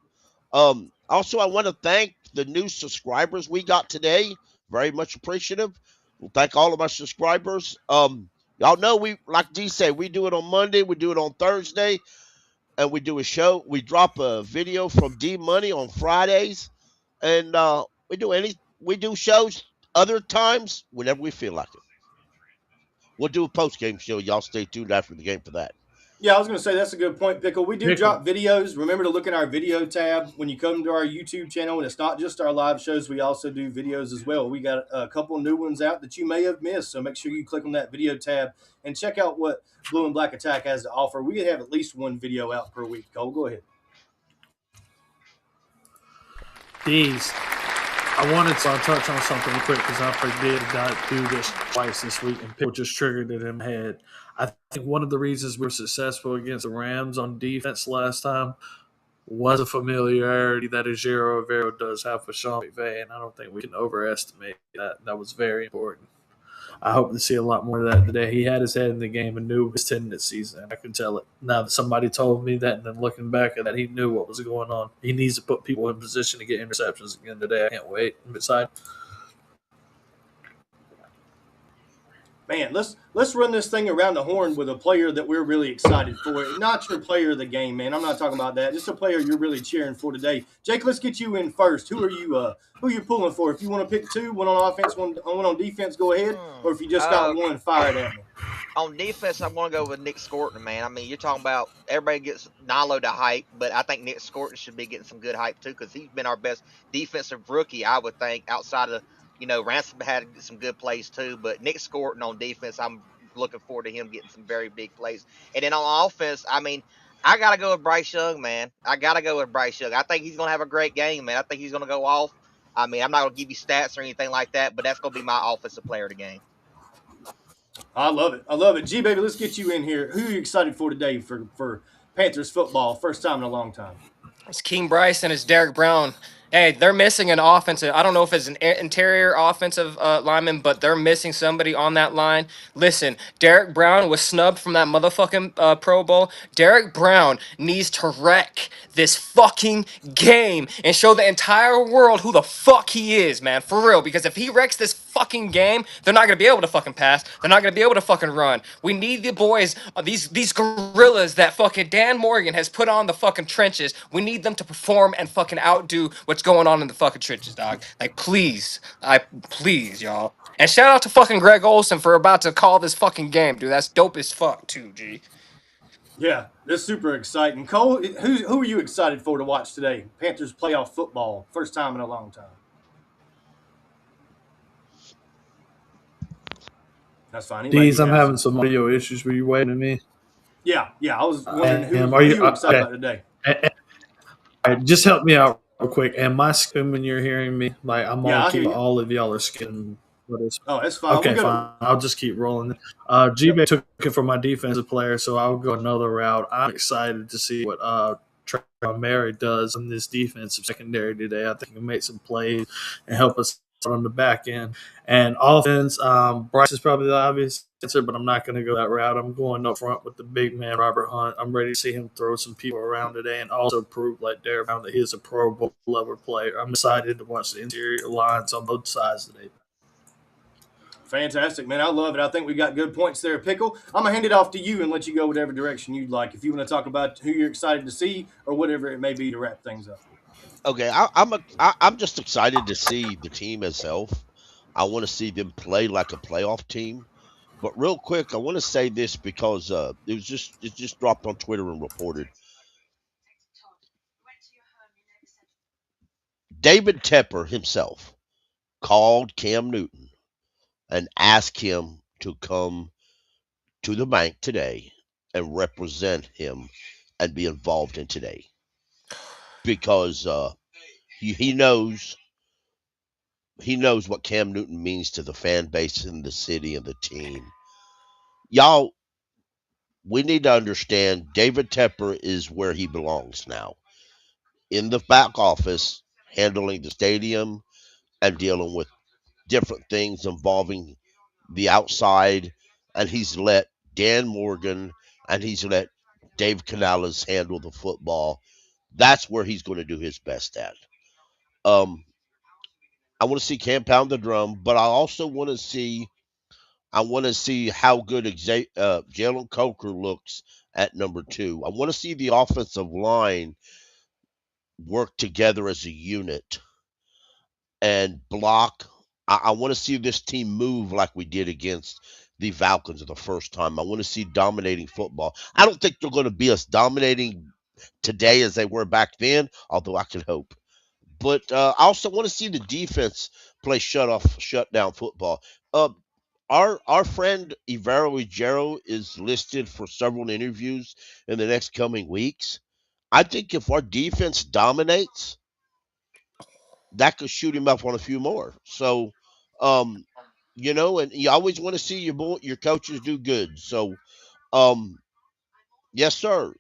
S7: Also, I want to thank the new subscribers we got today. Very much appreciative. We'll thank all of our subscribers. Y'all know we, like D said, we do it on Monday, we do it on Thursday, and we do a show. We drop a video from D Money on Fridays, and we do shows other times whenever we feel like it. We'll do a post game show. Y'all stay tuned after the game for that.
S5: Yeah, I was going to say that's a good point, Pickle. We do
S4: Pickle.
S5: drop videos. Remember to look in our video tab when you come to our YouTube channel. And it's not just our live shows. We also do videos as well. We got a couple new ones out that you may have missed. So make sure you click on that video tab and check out what Blue and Black Attack has to offer. We have at least one video out per week. Cole, go ahead.
S4: These. I wanted to touch on something quick because I did not do this twice this week, and people just triggered it in my head. I think one of the reasons we were successful against the Rams on defense last time was a familiarity that Ejiro Rivera does have for Sean McVay, and I don't think we can overestimate that. That was very important. I hope to see a lot more of that today. He had his head in the game and knew his tendencies, and I can tell it. Now that somebody told me that, and then looking back at that, he knew what was going on. He needs to put people in position to get interceptions again today. I can't wait. I'm excited.
S5: Man, let's run this thing around the horn with a player that we're really excited for. Not your player of the game, man. I'm not talking about that. Just a player you're really cheering for today. Jake, let's get you in first. Who are you pulling for? If you want to pick two, one on offense, one on defense, go ahead. Or if you just got one, fire it at me.
S6: On defense, I'm going to go with Nick Scorton, man. I mean, you're talking about everybody gets Nilo to hype, but I think Nick Scorton should be getting some good hype too because he's been our best defensive rookie, I would think, outside of, Ransom had some good plays too. But Nick Scorton on defense, I'm looking forward to him getting some very big plays. And then on offense, I mean, I got to go with Bryce Young, man. I got to go with Bryce Young. I think he's going to have a great game, man. I think he's going to go off. I mean, I'm not going to give you stats or anything like that, but that's going to be my offensive player of the game.
S5: I love it. I love it. G baby, let's get you in here. Who are you excited for today for Panthers football? First time in a long time.
S8: It's King Bryce and it's Derek Brown. Hey, they're missing an offensive. I don't know if it's an interior offensive lineman, but they're missing somebody on that line. Listen, Derek Brown was snubbed from that motherfucking Pro Bowl. Derek Brown needs to wreck this fucking game and show the entire world who the fuck he is, man. For real. Because if he wrecks this fucking game, they're not gonna be able to fucking pass. They're not gonna be able to fucking run. We need the boys, these gorillas that fucking Dan Morgan has put on the fucking trenches. We need them to perform and fucking outdo what's going on in the fucking trenches, dog. Like, please, please, y'all. And shout out to fucking Greg Olson for about to call this fucking game, dude. That's dope as fuck, too, G.
S5: Yeah, that's super exciting. Cole, who are you excited for to watch today? Panthers playoff football, first time in a long time. That's fine. He
S4: Deez, I'm having some audio issues. Were you waiting on me?
S5: Yeah. I was wondering who
S4: Are
S5: you
S4: you
S5: excited
S4: okay?
S5: about today.
S4: Just help me out real quick. Am I skipping when you're hearing me? Like I'm
S5: Yeah,
S4: on
S5: I hear
S4: keep
S5: you.
S4: all of y'all are skipping. What is?
S5: Oh, that's fine.
S4: Okay,
S5: We'll go.
S4: fine. I'll just keep rolling.
S5: Yep.
S4: G-Bay took it for my defensive player, so I'll go another route. I'm excited to see what Trayvon Mary does in this defensive secondary today. I think he'll make some plays and help us on the back end. And offense, Bryce is probably the obvious answer, but I'm not going to go that route. I'm going up front with the big man, Robert Hunt. I'm ready to see him throw some people around today and also prove, like Derek Brown, that he's a Pro Bowl level player. I'm excited to watch the interior lines on both sides today.
S5: Fantastic, man. I love it. I think we got good points there, Pickle. I'm going to hand it off to you and let you go whatever direction you'd like. If you want to talk about who you're excited to see or whatever it may be to wrap things up.
S7: Okay, I'm just excited to see the team itself. I want to see them play like a playoff team. But real quick, I want to say this because it just dropped on Twitter and reported. David Tepper himself called Cam Newton and asked him to come to the bank today and represent him and be involved in today because he knows what Cam Newton means to the fan base and the city and the team. Y'all, we need to understand David Tepper is where he belongs now, in the back office, handling the stadium and dealing with different things involving the outside. And he's let Dan Morgan and he's let Dave Canales handle the football. That's where he's going to do his best at. I want to see Cam pound the drum, but I also want to see how good Jalen Coker looks at number 2. I want to see the offensive line work together as a unit and block. I want to see this team move like we did against the Falcons the first time. I want to see dominating football. I don't think they're going to be as dominating today as they were back then, although I can hope. But I also want to see the defense play shut down football. Our friend Ivaro Ijero is listed for several interviews in the next coming weeks. I think if our defense dominates, that could shoot him up on a few more. So, um, and you always want to see your coaches do good. So, um, yes, sir.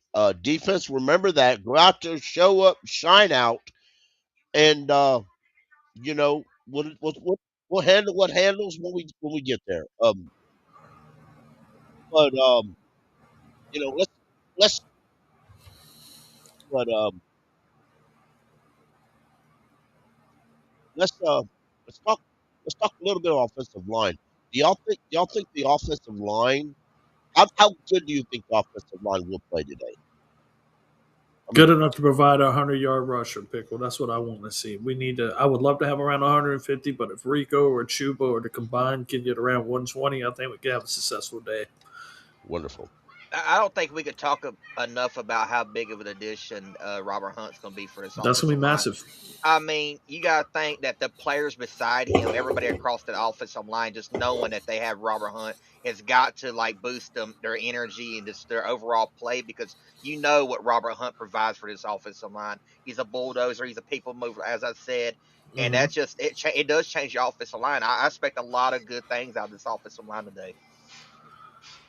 S7: Defense, remember that. Go out there, show up, shine out, and we'll handle what handles when we get there. But you know, let's but let's uh let's talk a little bit of offensive line. y'all think the offensive line? How good do you think the offensive line will play today? I
S4: Good
S7: mean,
S4: enough to provide a 100-yard rusher, Pickle. That's what I want to see. We need to. I would love to have around 150, but if Rico or Chuba or the combined can get around 120, I think we can have a successful day.
S7: wonderful.
S6: I don't think we could talk enough about how big of an addition Robert Hunt's going to be for this
S4: That's gonna
S6: offensive
S4: be
S6: line.
S4: massive.
S6: I mean, you got to think that the players beside him, everybody across the offensive line, just knowing that they have Robert Hunt has got to like boost them, their energy and just their overall play, because you know what Robert Hunt provides for this offensive line. He's a bulldozer. He's a people mover, as I said. And
S4: Mm-hmm.
S6: that's just it does change the offensive line. I expect a lot of good things out of this offensive line today.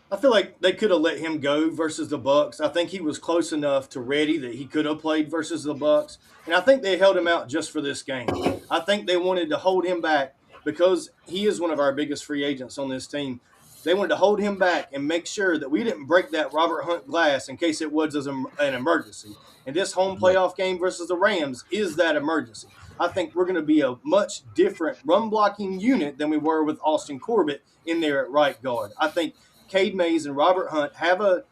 S5: I feel like they could have let him go versus the Bucks. I think he was close enough to ready that he could have played versus the Bucks, and I think they held him out just for this game. I think they wanted to hold him back because he is one of our biggest free agents on this team. They wanted to hold him back and make sure that we didn't break that Robert Hunt glass in case it was an emergency. And this home
S7: Right.
S5: playoff game versus the Rams is that emergency. I think we're going to be a much different run blocking unit than we were with Austin Corbett in there at right guard. I think Cade Mays and Robert Hunt have a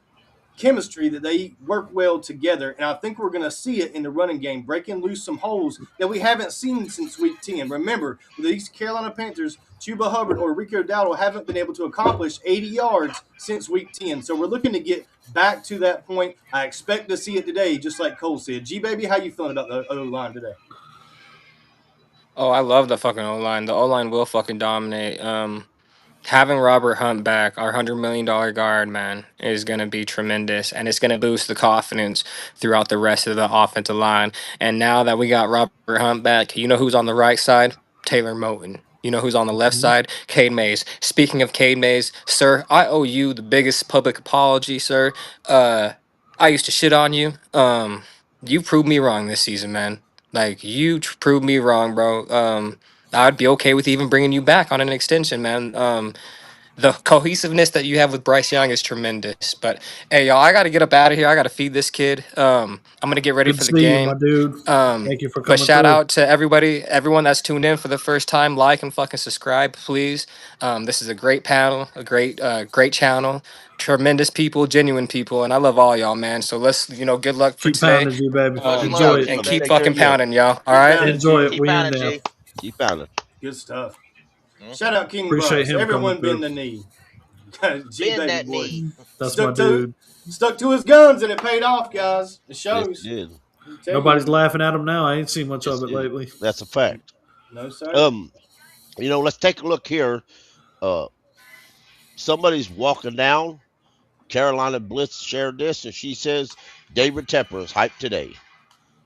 S5: chemistry that they work well together, and I think we're going to see it in the running game, breaking loose some holes that we haven't seen since Week 10. Remember, these Carolina Panthers, Chuba Hubbard or Rico Dowdle haven't been able to accomplish 80 yards since Week 10, so we're looking to get back to that point. I expect to see it today, just like Cole said. G-Baby, how you feeling about the O-line today?
S8: Oh, I love the fucking O line. The O line will fucking dominate. Having Robert Hunt back, our $100 million guard, man, is going to be tremendous. And it's going to boost the confidence throughout the rest of the offensive line. And now that we got Robert Hunt back, you know who's on the right side? Taylor Moton. You know who's on the left
S4: Mm-hmm.
S8: side? Cade Mays. Speaking of Cade Mays, sir, I owe you the biggest public apology, sir. I used to shit on you. You proved me wrong this season, man. Like, you proved me wrong, bro. I'd be okay with even bringing you back on an extension, man. The cohesiveness that you have with Bryce Young is tremendous. But hey, y'all, I got to get up out of here. I got to feed this kid. I'm gonna get ready
S4: Good
S8: for
S4: to
S8: the
S4: see you, my
S8: game.
S4: dude. Thank you for
S8: But
S4: coming
S8: shout
S4: through.
S8: out to everybody, everyone that's tuned in for the first time. Like and fucking subscribe, please. This is a great panel, a great channel. Tremendous people, genuine people, and I love all y'all, man. So let's, good luck for
S4: Keep
S8: today.
S4: pounding, G baby.
S6: Much
S7: Good
S6: love,
S4: Enjoy
S7: stuff,
S4: it.
S6: G
S8: And
S7: fellas.
S8: keep
S7: Take care
S6: baby.
S8: fucking
S7: of you.
S8: pounding, y'all. All
S5: Keep
S8: right.
S5: pounding,
S4: Enjoy it.
S5: G.
S6: Keep
S4: We in
S6: pounding,
S4: there.
S6: G.
S7: Keep pounding.
S5: Good stuff. Shout
S6: Mm-hmm.
S5: out King
S4: Appreciate
S5: Bus.
S4: him coming
S5: Everyone bend
S4: through.
S5: the knee.
S6: Bend
S5: G-Baby
S6: that
S5: boy.
S6: knee.
S4: That's my
S5: Stuck to
S4: dude.
S5: stuck to his guns and it paid off, guys. It
S7: Yes, it
S5: shows.
S7: did.
S5: I tell
S4: Nobody's
S5: you,
S4: laughing at him now. I ain't seen much
S7: Yes,
S4: of it
S7: it did.
S4: lately.
S7: That's a fact.
S5: no sir.
S7: Um, let's take a look here. Uh, somebody's walking down. Carolina Blitz shared this, and she says David Tepper is hyped today.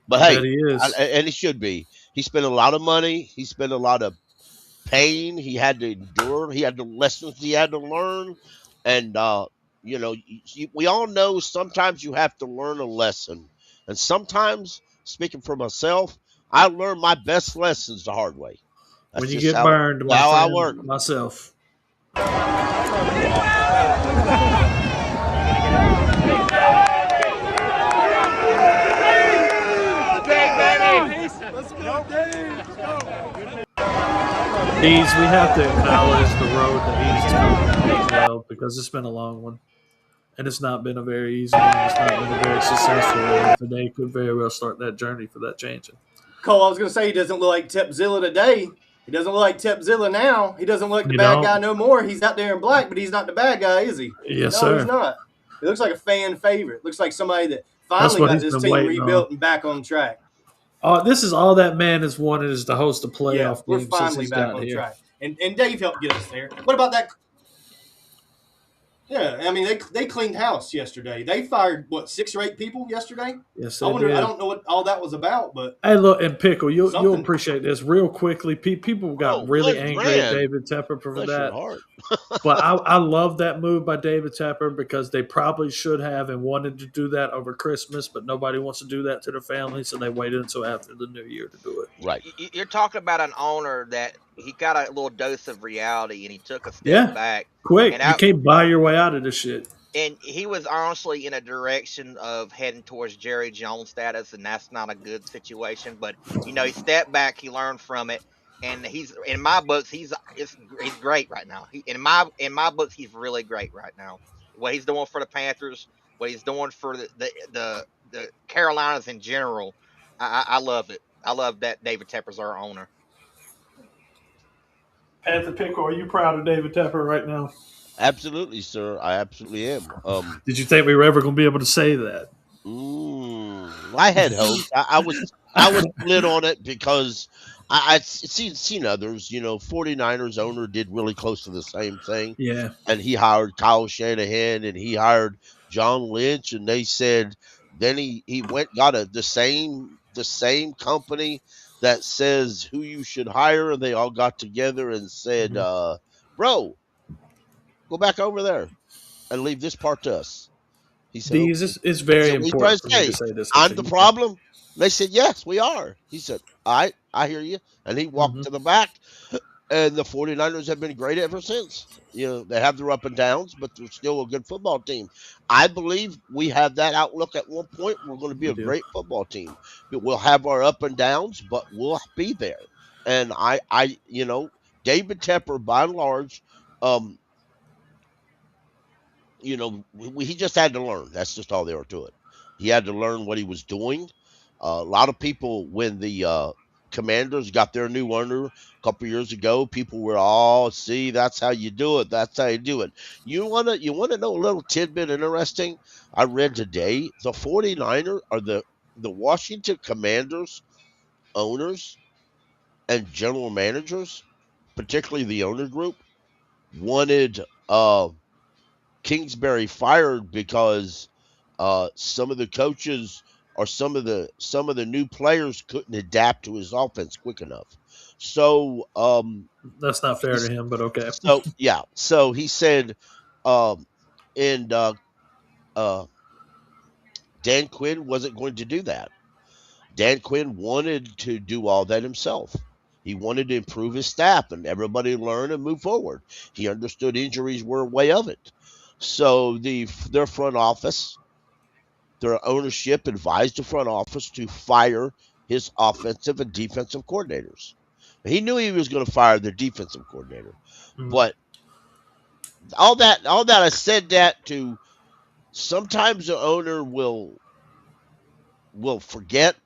S7: But
S4: I bet
S7: hey,
S4: he is.
S7: and he should be. He spent a lot of money. He spent a lot of pain he had to endure. He had the lessons he had to learn, and we all know sometimes you have to learn a lesson, and sometimes, speaking for myself, I learned my best lessons the hard way. That's
S4: When you
S7: just
S4: get
S7: how
S4: burned, my
S7: I
S4: friend,
S7: work.
S4: myself. Dees, we have to acknowledge the road that he's come as well, because it's been a long one. And it's not been a very easy one. It's not been a very successful one. Today could very well start that journey for that changing.
S5: Cole, I was gonna say he doesn't look like Tepzilla today. He doesn't look like Tepzilla now. He doesn't look like the
S4: You
S5: bad
S4: know?
S5: guy no more. He's out there in black, but he's not the bad guy, is he?
S4: Yes,
S5: No,
S4: sir.
S5: he's not. He looks like a fan favorite. Looks like somebody that
S4: That's
S5: finally
S4: what
S5: got
S4: he's
S5: this
S4: been
S5: team
S4: waiting on.
S5: rebuilt and back on track.
S4: This is all that man has wanted, is to host a
S5: Yeah,
S4: playoff
S5: we're
S4: game since
S5: finally
S4: he's
S5: back
S4: got
S5: on
S4: here.
S5: track. And Dave helped get us there. What about that? Yeah, I mean they cleaned house yesterday. They fired 6 or 8 people yesterday.
S4: Yes,
S5: I
S4: they
S5: wonder.
S4: did.
S5: I don't know what all that was about, but
S4: Hey, look, and Pickle, you'll
S5: something.
S4: appreciate this real quickly. People got
S7: Oh,
S4: really
S7: 1
S4: angry at
S7: grand.
S4: David Tepper for
S7: Bless your
S4: that.
S7: heart.
S4: But I love that move by David Tepper, because they probably should have and wanted to do that over Christmas, but nobody wants to do that to their family, so they waited until after the new year to do it.
S7: Right.
S6: You're talking about an owner that he got a little dose of reality and he took a step
S4: Yeah,
S6: back.
S4: quick.
S6: And
S4: You
S6: I,
S4: can't buy your way out of this shit.
S6: and he was honestly in a direction of heading towards Jerry Jones status, and that's not a good situation. But he stepped back, he learned from it, and he's in my books. He's great right now. In my books, he's really great right now. What he's doing for the Panthers, what he's doing for the Carolinas in general, I love it. I love that David Tepper's our owner.
S4: Panther Pickle, are you proud of David Tepper right now?
S7: Absolutely, sir. I absolutely am.
S4: Did you think we were ever going to be able to say that?
S7: I had hoped. I was split on it because I'd seen others. 49ers owner did really close to the same thing.
S4: Yeah.
S7: And he hired Kyle Shanahan and he hired John Lynch, and they said then he got the same company that says who you should hire, and they all got together and said, bro, go back over there and leave this part to us. He said,
S4: it's very important for me to say this.
S7: I'm the problem. They said, yes, we are. He said, all right, I hear you. And he walked to the back, and the 49ers have been great ever since. They have their up and downs, but they're still a good football team. I believe we have that outlook at one point. We're going to be a great football team. We'll have our up and downs, but we'll be there. And David Tepper, by and large, he just had to learn. That's just all there are to it. He had to learn what he was doing. A lot of people, when the Commanders got their new owner a couple years ago, people were, see, that's how you do it. That's how you do it. You want to know a little tidbit interesting? I read today the 49ers are the Washington Commanders owners and general managers, particularly the owner group, wanted Kingsbury fired because some of the coaches or some of the new players couldn't adapt to his offense quick enough. So
S4: that's not fair to him, but okay.
S7: So yeah, so he said, Dan Quinn wasn't going to do that. Dan Quinn wanted to do all that himself. He wanted to improve his staff and everybody learn and move forward. He understood injuries were a way of it. So their front office, their ownership advised the front office to fire his offensive and defensive coordinators. He knew he was going to fire their defensive coordinator, but all that I said that to sometimes the owner will forget.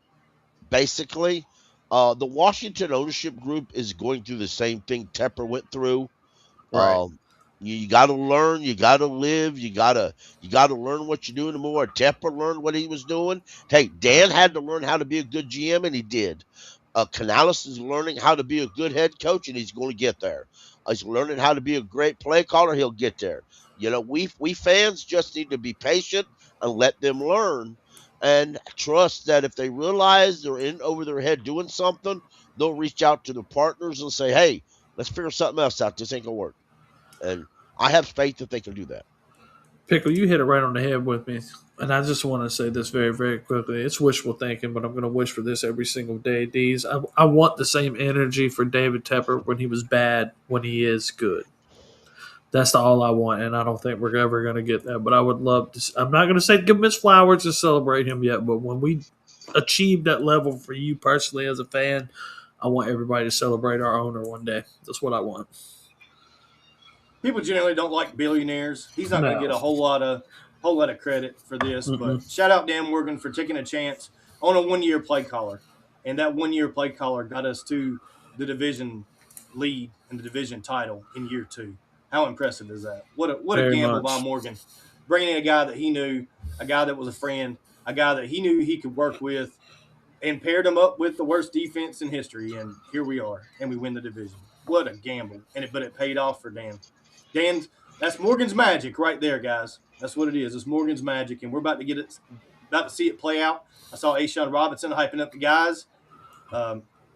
S7: Basically, the Washington ownership group is going through the same thing Tepper went through.
S4: Right.
S7: You got to learn. You got to live. You got to learn what you're doing. The more Tepper learned what he was doing. Hey, Dan had to learn how to be a good GM, and he did. Canales is learning how to be a good head coach, and he's going to get there. He's learning how to be a great play caller. He'll get there. We fans just need to be patient and let them learn, and trust that if they realize they're in over their head doing something, they'll reach out to the partners and say, "Hey, let's figure something else out. This ain't gonna work." And I have faith that they can do that.
S4: Pickle, you hit it right on the head with me. And I just want to say this very, very quickly. It's wishful thinking, but I'm going to wish for this every single day, D's. I want the same energy for David Tepper when he was bad, when he is good. That's all I want, and I don't think we're ever going to get that. But I would love to. I'm not going to say give him his flowers to celebrate him yet, but when we achieve that level for you personally as a fan, I want everybody to celebrate our owner one day. That's what I want.
S5: People generally don't like billionaires. He's not going to get a whole lot of credit for this. But shout out Dan Morgan for taking a chance on a 1-year play caller, and that 1-year play caller got us to the division lead and the division title in year 2. How impressive is that? What a gamble by Morgan, bringing in a guy that he knew, a guy that was a friend, a guy that he knew he could work with, and paired him up with the worst defense in history. And here we are, and we win the division. What a gamble! But it paid off for Dan. That's Morgan's magic right there, guys. That's what it is. It's Morgan's magic, and we're about to see it play out. I saw A'Shawn Robinson hyping up the guys.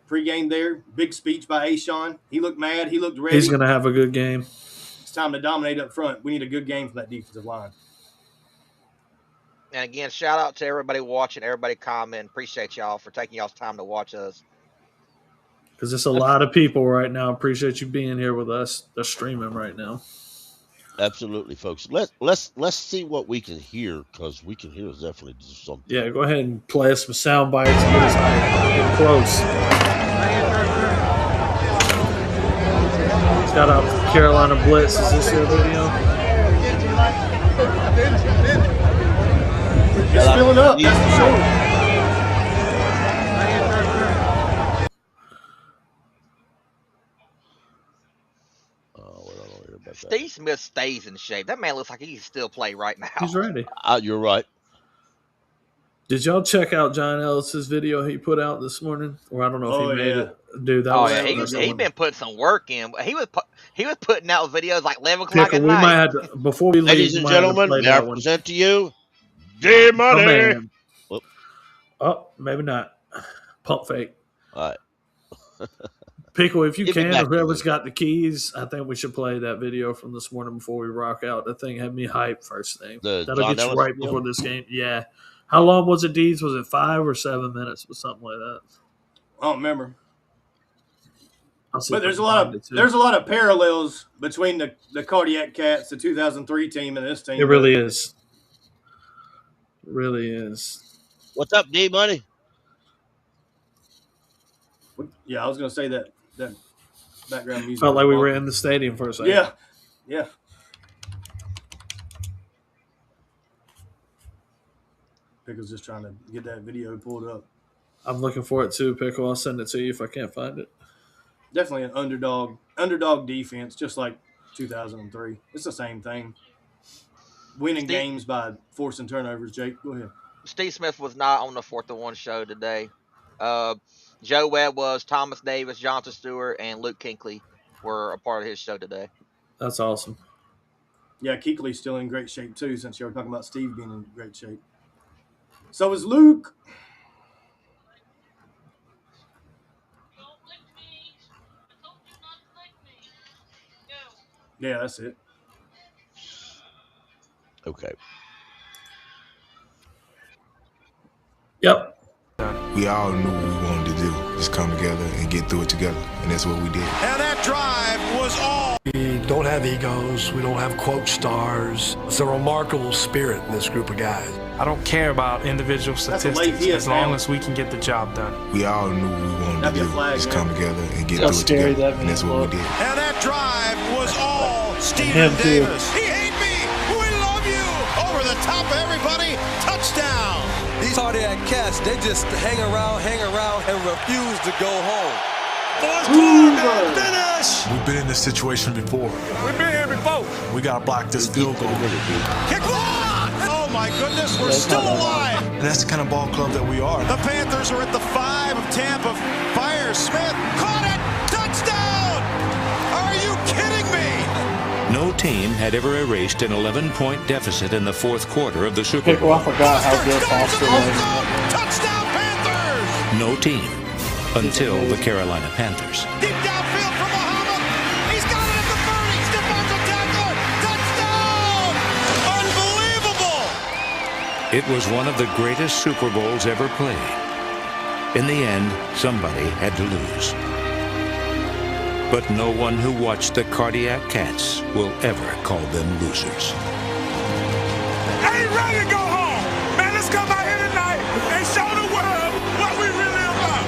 S5: Pre-game there, big speech by A'Shawn. He looked mad. He looked ready.
S4: He's going to have a good game.
S5: It's time to dominate up front. We need a good game from that defensive line.
S6: And again, shout out to everybody watching, everybody comment. Appreciate y'all for taking y'all's time to watch us.
S4: Because it's a lot of people right now. Appreciate you being here with us. They're streaming right now.
S7: Absolutely, folks. Let's see what we can hear, because we can hear definitely something.
S4: Yeah, go ahead and play us some sound bites and get us close. Shout out to Carolina Blitz. Is this your video?
S5: It's filling up, that's for sure.
S6: Steve Smith stays in shape. That man looks like he can still play right now.
S4: He's ready.
S7: You're right.
S4: Did y'all check out John Ellis's video he put out this morning? Or I don't know if he made it. Dude, that was
S6: he been putting some work in. He was putting out videos like 11 o'clock at night.
S4: We might have to, before we leave,
S7: ladies and gentlemen, may I present to you D-Money.
S4: Oh, maybe not. Pump fake.
S7: All right.
S4: Pickle, if you can, or whoever's got the keys, I think we should play that video from this morning before we rock out. That thing had me hyped first thing. That'll get you right before this game. Yeah. How long was it, Deeds? Was it 5 or 7 minutes or something like that?
S5: I don't remember. But there's a lot of parallels between the Cardiac Cats, the 2003 team, and this team.
S4: It really is. It really is.
S7: What's up, D-Money?
S5: Yeah, I was going to say that background music.
S4: Felt like we were in the stadium for a second.
S5: Yeah. Yeah. Pickle's just trying to get that video pulled up.
S4: I'm looking for it too, Pickle. I'll send it to you if I can't find it.
S5: Definitely an underdog defense, just like 2003. It's the same thing. Winning games by forcing turnovers. Jake, go ahead.
S6: Steve Smith was not on the 4th and 1 show today. Joe Webb was, Thomas Davis, Jonathan Stewart, and Luke Kinkley were a part of his show today.
S4: That's awesome.
S5: Yeah, Kinkley's still in great shape too, since you were talking about Steve being in great shape. So is Luke. Yeah, that's it.
S7: Okay.
S4: Yep.
S10: We all knew what we wanted to do. Just come together and get through it together. And that's what we did.
S11: And that drive was all.
S12: We don't have egos. We don't have quote stars. It's a remarkable spirit in this group of guys.
S13: I don't care about individual statistics as long as we can get the job done.
S10: We all knew what we wanted to do. Just come together and get through it together. And that's what we did.
S11: And that drive was all Steven Davis. He hate me. We love you. Over the top of everybody. Touchdown.
S14: These Cardiac Cats, they just hang around, and refuse to go home.
S11: Fourth quarter finish.
S15: We've been in this situation before.
S11: We've been here before.
S15: We got to block this field goal.
S11: Kick block. Oh, my goodness. We're still alive.
S15: And that's the kind of ball club that we are.
S11: The Panthers are at the 5 of Tampa. Fires Smith. Caught it. Touchdown. Are you kidding me?
S16: No team had ever erased an 11-point deficit in the 4th quarter of the Super Bowl.
S4: I forgot how good Foster was.
S11: Touchdown Panthers!
S16: No team until the Carolina Panthers.
S11: Deep downfield for Muhammad. He's got it at the 30. Defensive tackler. Touchdown! Unbelievable!
S16: It was one of the greatest Super Bowls ever played. In the end, somebody had to lose. But no one who watched the Cardiac Cats will ever call them losers.
S11: I ain't ready to go home. Man, let's come out here tonight and show the world what we really about.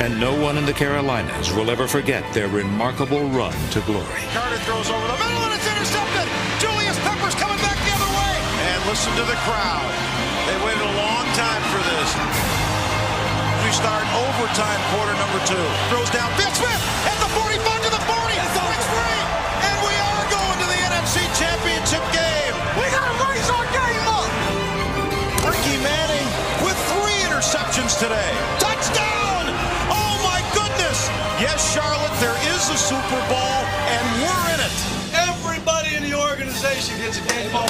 S16: And no one in the Carolinas will ever forget their remarkable run to glory.
S11: Carter throws over the middle and it's intercepted. Julius Pepper's coming back the other way. And listen to the crowd. They waited a long time for this. We start overtime quarter number 2. Throws down Bill Smith at the 45 to the 40. Breaks free. And we are going to the NFC Championship game. We got to raise our game up. Ricky Manning with 3 interceptions today. Touchdown. Oh, my goodness. Yes, Charlotte, there is a Super Bowl, and we're in it.
S14: Everybody in the organization gets a game ball.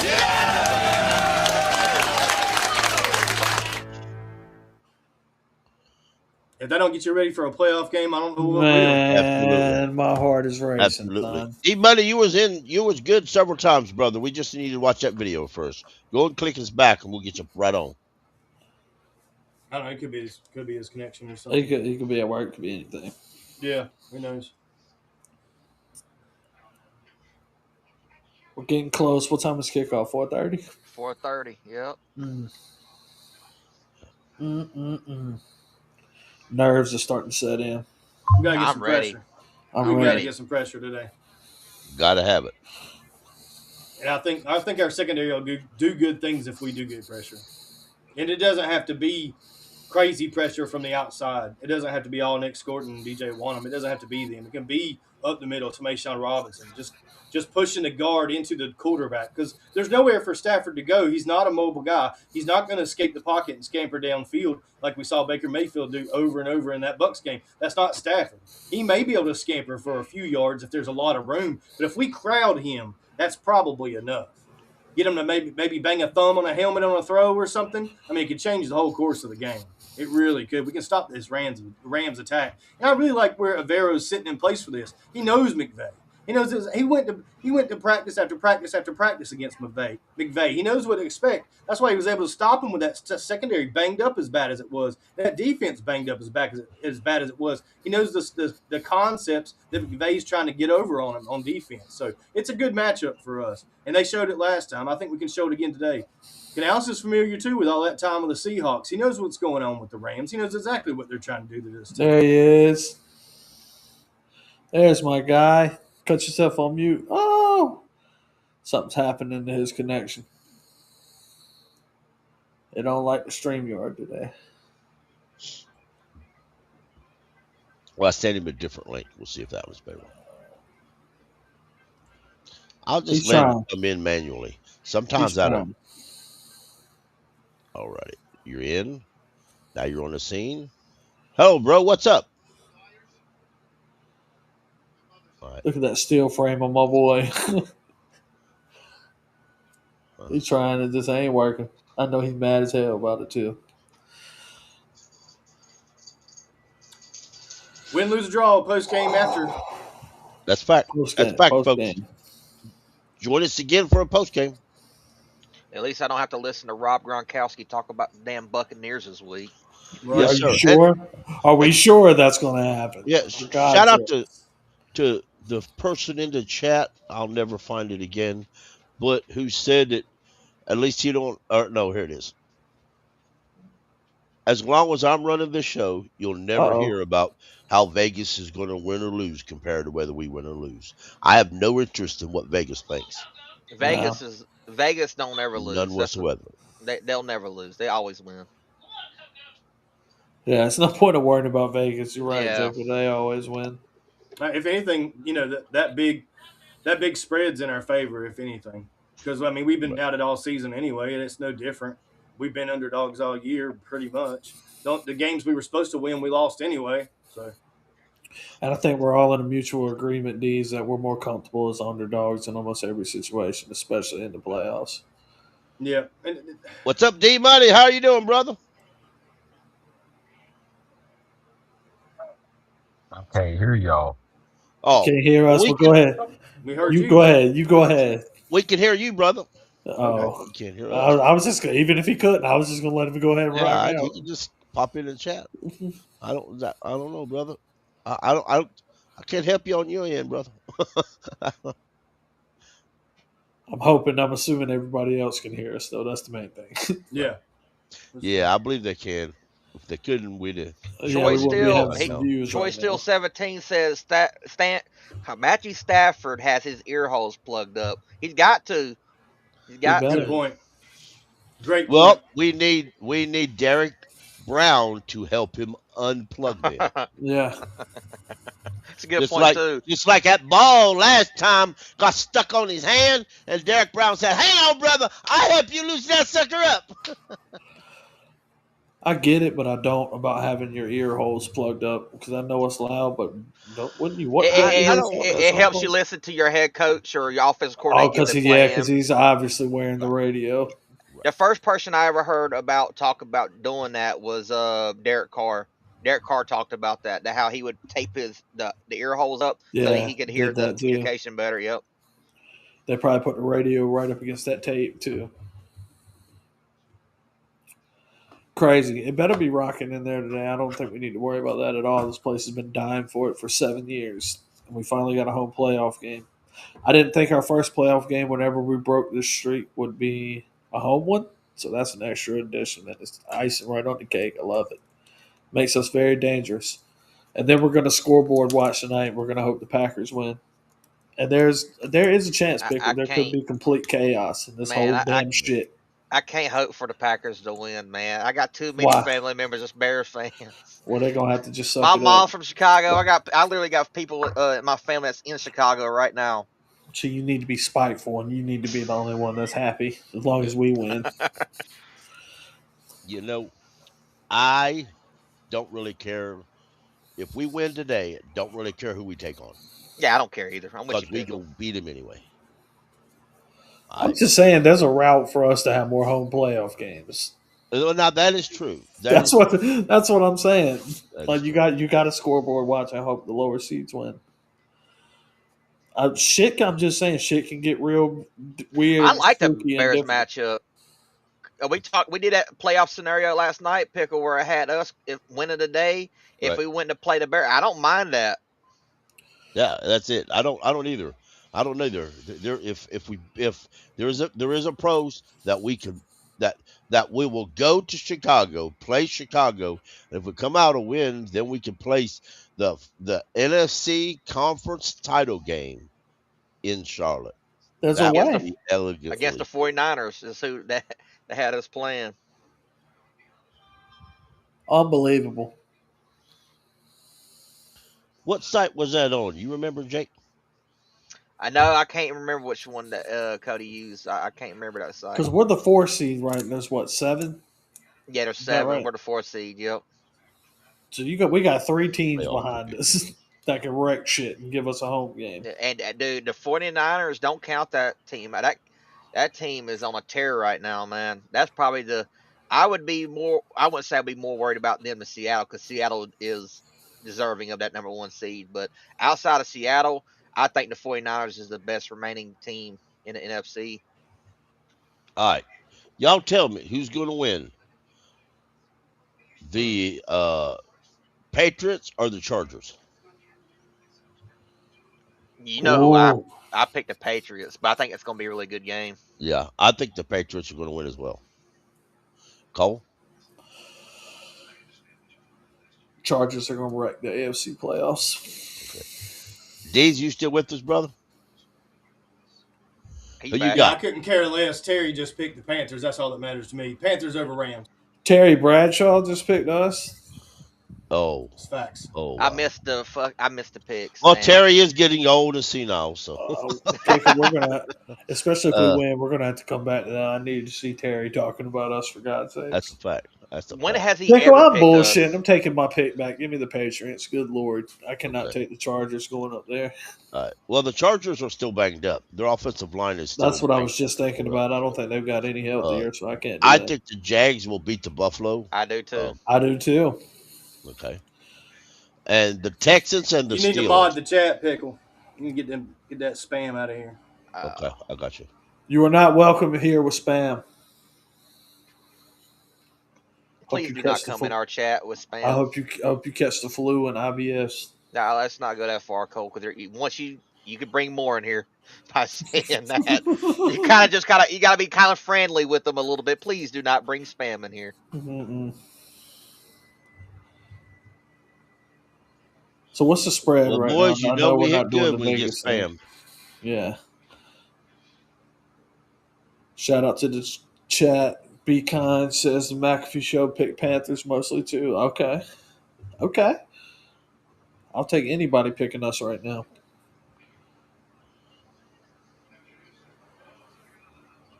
S5: If that don't get you ready for a playoff game, I don't know what will.
S4: Man, my heart is racing.
S7: Absolutely. D-Money, you was good several times, brother. We just need to watch that video first. Go and click his back, and we'll get you right on.
S5: I don't know. It could be his connection or something.
S4: He could be at work. Could be anything.
S5: Yeah, who knows?
S4: We're getting close. What time is kickoff? 4:30.
S6: 4:30. Yep.
S4: Nerves are starting to set in.
S5: We gotta get
S6: I'm
S5: some
S6: ready.
S5: pressure.
S4: I'm
S5: We got to
S4: ready.
S5: get some pressure today.
S7: Got to have it.
S5: And I think our secondary will do good things if we do get pressure. And it doesn't have to be crazy pressure from the outside. It doesn't have to be all Nick Scorton and DJ Wanham. It doesn't have to be them. It can be up the middle to Mayshawn Robinson. Just pushing the guard into the quarterback because there's nowhere for Stafford to go. He's not a mobile guy. He's not going to escape the pocket and scamper downfield like we saw Baker Mayfield do over and over in that Bucs game. That's not Stafford. He may be able to scamper for a few yards if there's a lot of room, but if we crowd him, that's probably enough. Get him to maybe bang a thumb on a helmet on a throw or something. I mean, it could change the whole course of the game. It really could. We can stop this Rams attack. And I really like where Avero's sitting in place for this. He knows McVay. He knows this. He went to practice after practice after practice against McVay. He knows what to expect. That's why he was able to stop him with that secondary banged up as bad as it was. That defense banged up as bad as it was. He knows the concepts that McVay's trying to get over on him on defense. So it's a good matchup for us. And they showed it last time. I think we can show it again today. Canales is familiar, too, with all that time with the Seahawks. He knows what's going on with the Rams. He knows exactly what they're trying to do to this team.
S4: There he is. There's my guy. Cut yourself on mute. Oh! Something's happening to his connection. They don't like the StreamYard today.
S7: Well, I sent him a different link. We'll see if that was better. I'll just let him come in manually. Sometimes I don't. All right. You're in. Now you're on the scene. Hello, bro. What's up? All right.
S4: Look at that steel frame on my boy. He's trying it. This ain't working. I know he's mad as hell about it, too.
S5: Win, lose, draw, post-game after.
S7: That's fact. That's fact, folks. Join us again for a post-game.
S6: At least I don't have to listen to Rob Gronkowski talk about the damn Buccaneers this week.
S5: Right.
S7: Yes,
S4: Are you sure? Are we sure that's going to happen?
S7: Yeah. Shout out to the person in the chat. I'll never find it again, but who said that at least you don't. Or no, here it is. As long as I'm running this show, you'll never hear about how Vegas is going to win or lose compared to whether we win or lose. I have no interest in what Vegas thinks.
S6: Vegas don't ever lose.
S7: None whatsoever.
S6: They'll never lose. They always win.
S4: Yeah, it's no point of worrying about Vegas. You're right, Jake, but they always win.
S5: If anything, that big spread's in our favor, if anything. Because, I mean, we've been doubted all season anyway, and it's no different. We've been underdogs all year, pretty much. The games we were supposed to win, we lost anyway. So,
S4: and I think we're all in a mutual agreement, Dees, that we're more comfortable as underdogs in almost every situation, especially in the playoffs.
S5: Yeah.
S7: What's up, D-Money? How are you doing, brother?
S17: I can't hear y'all.
S7: Oh,
S4: can't hear us? Well, go ahead.
S5: We heard
S4: you. Go ahead. You go ahead.
S7: We can hear you, brother.
S4: Oh,
S7: you can't hear us.
S4: I was just gonna, even if he couldn't, I was just gonna let him go ahead and rock out.
S7: You can just pop in the chat. I don't know, brother. I can't help you on your end, brother.
S4: I'm assuming everybody else can hear us, though. That's the main thing.
S5: Yeah.
S7: Yeah, I believe they can. If they couldn't, we'd have.
S6: Troy Steele 17 says Matthew Stafford has his ear holes plugged up. He's got to.
S5: Good point. Great point.
S7: Well, we need Derek Brown to help him unplug them.
S4: Yeah.
S6: It's a good point, too.
S7: Just like that ball last time got stuck on his hand, and Derek Brown said, "Hang on, brother, I'll help you loosen that sucker up."
S4: I get it, but I don't about having your ear holes plugged up because I know it's loud, but wouldn't you?
S6: It helps you listen to your head coach or your offensive coordinator.
S4: Because he's obviously wearing the radio.
S6: The first person I ever heard talk about doing that was Derek Carr. Derek Carr talked about that how he would tape the ear holes up so he could hear the communication better. Yep.
S4: They probably put the radio right up against that tape too. Crazy. It better be rocking in there today. I don't think we need to worry about that at all. This place has been dying for it for 7 years, and we finally got a home playoff game. I didn't think our first playoff game, whenever we broke this streak, would be a home one. So that's an extra addition. That is icing right on the cake. I love it. Makes us very dangerous. And then we're going to scoreboard watch tonight. We're going to hope the Packers win. And there is a chance, Pickle, there could be complete chaos in this whole damn shit.
S6: I can't hope for the Packers to win, man. I got too many
S4: Why?
S6: family members as Bears fans.
S4: Well, they're gonna have to just suck
S6: My
S4: it
S6: mom's
S4: up.
S6: from Chicago. I literally got people in my family that's in Chicago right now.
S4: So you need to be spiteful, and you need to be the only one that's happy as long as we win.
S7: You know, I don't really care if we win today. Don't really care who we take on.
S6: Yeah, I don't care either. I'm with you,
S7: because we
S6: Pickle.
S7: can beat him anyway.
S4: I'm just saying, there's a route for us to have more home playoff games.
S7: Now that is true.
S4: That's what I'm saying. Like you got a scoreboard watch. I hope the lower seeds win. I'm just saying, shit can get real weird.
S6: I like the
S4: spooky,
S6: Bears
S4: and different.
S6: matchup. We did that playoff scenario last night, Pickle, where I had us winning today. If we went to play the Bears, I don't mind that.
S7: Yeah, that's it. I don't either. I don't either. If there is a pros that we can that we will go to Chicago, play Chicago, and if we come out a win, then we can place the NFC conference title game in Charlotte.
S4: There's a way
S6: against the 49ers is who that had us playing.
S4: Unbelievable.
S7: What site was that on? You remember, Jake?
S6: I know. I can't remember which one that Cody used. I can't remember that site.
S4: Because we're the 4 seed, right? And there's what, 7?
S6: Yeah, there's 7.
S4: Right?
S6: We're the 4th seed. Yep.
S4: So we got 3 teams behind us that can wreck shit and give us a home game.
S6: And dude, the 49ers, don't count that team. That team is on a tear right now, man. That's probably I wouldn't say I'd be more worried about them than Seattle, because Seattle is deserving of that number 1 seed. But outside of Seattle, I think the 49ers is the best remaining team in the NFC.
S7: All right. Y'all tell me who's going to win. The Patriots or the Chargers?
S6: You know who I picked the Patriots, but I think it's going to be a really good game.
S7: Yeah, I think the Patriots are going to win as well. Cole?
S4: Chargers are going to wreck the AFC playoffs.
S7: Okay. Deez, you still with us, brother?
S5: Who you got? I couldn't care less. Terry just picked the Panthers. That's all that matters to me. Panthers over Rams.
S4: Terry Bradshaw just picked us.
S7: Oh,
S5: it's facts.
S7: Oh,
S6: wow. I missed the picks.
S7: Well, man. Terry is getting old and senile, so
S4: we're gonna, especially if we win, we're gonna have to come back to that. I need to see Terry talking about us, for God's sake.
S7: That's a fact.
S6: When has he
S4: Pickle,
S6: ever
S4: I'm
S6: picked
S4: bullshitting.
S6: us?
S4: I'm taking my pick back. Give me the Patriots. Good Lord, I cannot take the Chargers going up there.
S7: All right. Well, the Chargers are still banged up. Their offensive line is still.
S4: That's what I was just thinking about. I don't think they've got any healthier, so I can't.
S7: I think the Jags will beat the Buffalo.
S6: I do too.
S4: I do too.
S7: Okay. And the Texans and the Steelers.
S5: You need to mod the chat, Pickle. You can get that spam out of here.
S7: Okay, I got you.
S4: You are not welcome here with spam.
S6: Please do not come in our chat with spam.
S4: I hope you catch the flu and IBS.
S6: No, let's not go that far, Cole. Because once you could bring more in here by saying that, you kind of just gotta be kind of friendly with them a little bit. Please do not bring spam in here.
S4: Mm-mm. So what's the spread right
S7: boys,
S4: now?
S7: You know we
S4: we're
S7: hit good when you get spam.
S4: Yeah. Shout out to the chat. Be Kind says the McAfee Show picked Panthers mostly too. Okay. I'll take anybody picking us right now.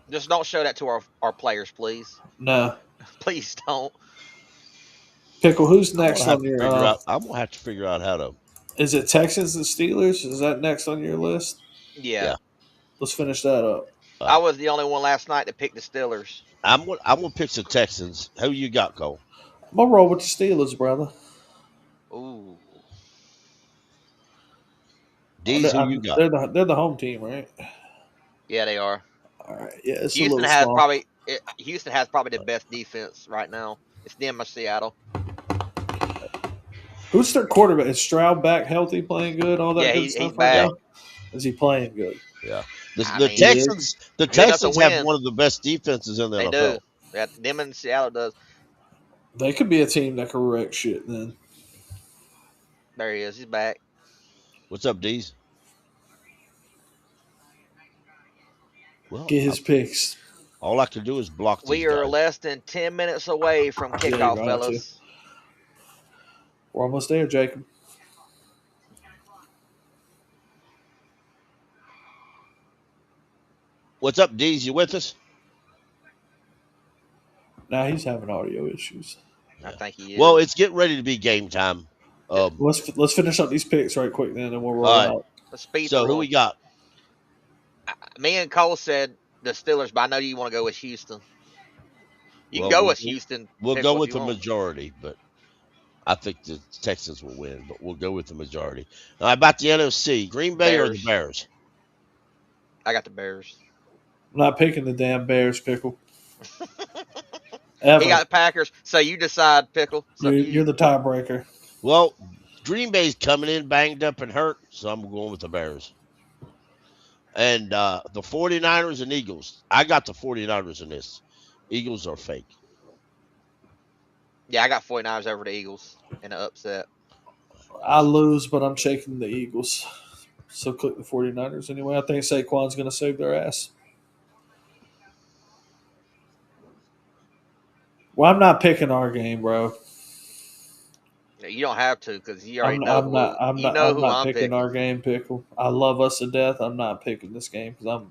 S6: Just don't show that to our players, please.
S4: No.
S6: Please don't.
S4: Pickle, who's next on your?
S7: I'm gonna have to figure out how to.
S4: Is it Texans and Steelers? Is that next on your list?
S6: Yeah.
S4: Let's finish that up.
S6: I was the only one last night to pick the Steelers.
S7: I'm gonna pick the Texans. Who you got, Cole?
S4: I'm gonna roll with the Steelers, brother.
S6: Ooh.
S7: D's, who you got?
S4: They're the home team, right?
S6: Yeah, they are.
S4: All right. Yeah, it's
S6: Houston has probably the best defense right now. It's them or Seattle.
S4: Who's their quarterback? Is Stroud back healthy, playing good? All that good stuff.
S6: He's back.
S4: Is he playing good?
S7: Yeah. The Texans have one of the best defenses in the NFL.
S6: They do. Yeah, them and Seattle does.
S4: They could be a team that could wreck shit then.
S6: There he is. He's back.
S7: What's up, D's? Well,
S4: Get his picks.
S7: All I can do is block these
S6: We are
S7: guys.
S6: less than 10 minutes away from
S4: Yeah,
S6: kickoff,
S4: you're right,
S6: fellas.
S4: We're almost there, Jacob.
S7: What's up, D's? You with us?
S4: Now he's having audio issues.
S6: I think he is.
S7: Well, it's getting ready to be game time.
S4: Let's finish up these picks right quick, then, and we'll roll
S7: all right.
S4: out.
S6: Let's speed
S7: So
S6: through
S7: who
S6: them.
S7: we got?
S6: Me and Cole said the Steelers, but I know you want to go with Houston. You can
S7: Well,
S6: go with Houston.
S7: We'll
S6: Pick
S7: go
S6: what
S7: with
S6: you
S7: the
S6: want.
S7: majority, but I think the Texans will win, but we'll go with the majority. All right, about the NFC, Green Bay or the Bears?
S6: I got the Bears.
S4: I'm not picking the damn Bears, Pickle.
S6: He
S4: Ever.
S6: got the Packers, so you decide, Pickle.
S4: You're the tiebreaker.
S7: Well, Green Bay's coming in banged up and hurt, so I'm going with the Bears. And the 49ers and Eagles. I got the 49ers in this. Eagles are fake.
S6: Yeah, I got 49ers over the Eagles in an upset.
S4: I lose, but I'm shaking the Eagles. So click the 49ers anyway. I think Saquon's going to save their ass. Well, I'm not picking our game, bro.
S6: You don't have to because you already
S4: I'm
S6: know who I'm
S4: picking
S6: picking.
S4: our game, Pickle. I love us to death. I'm not picking this game because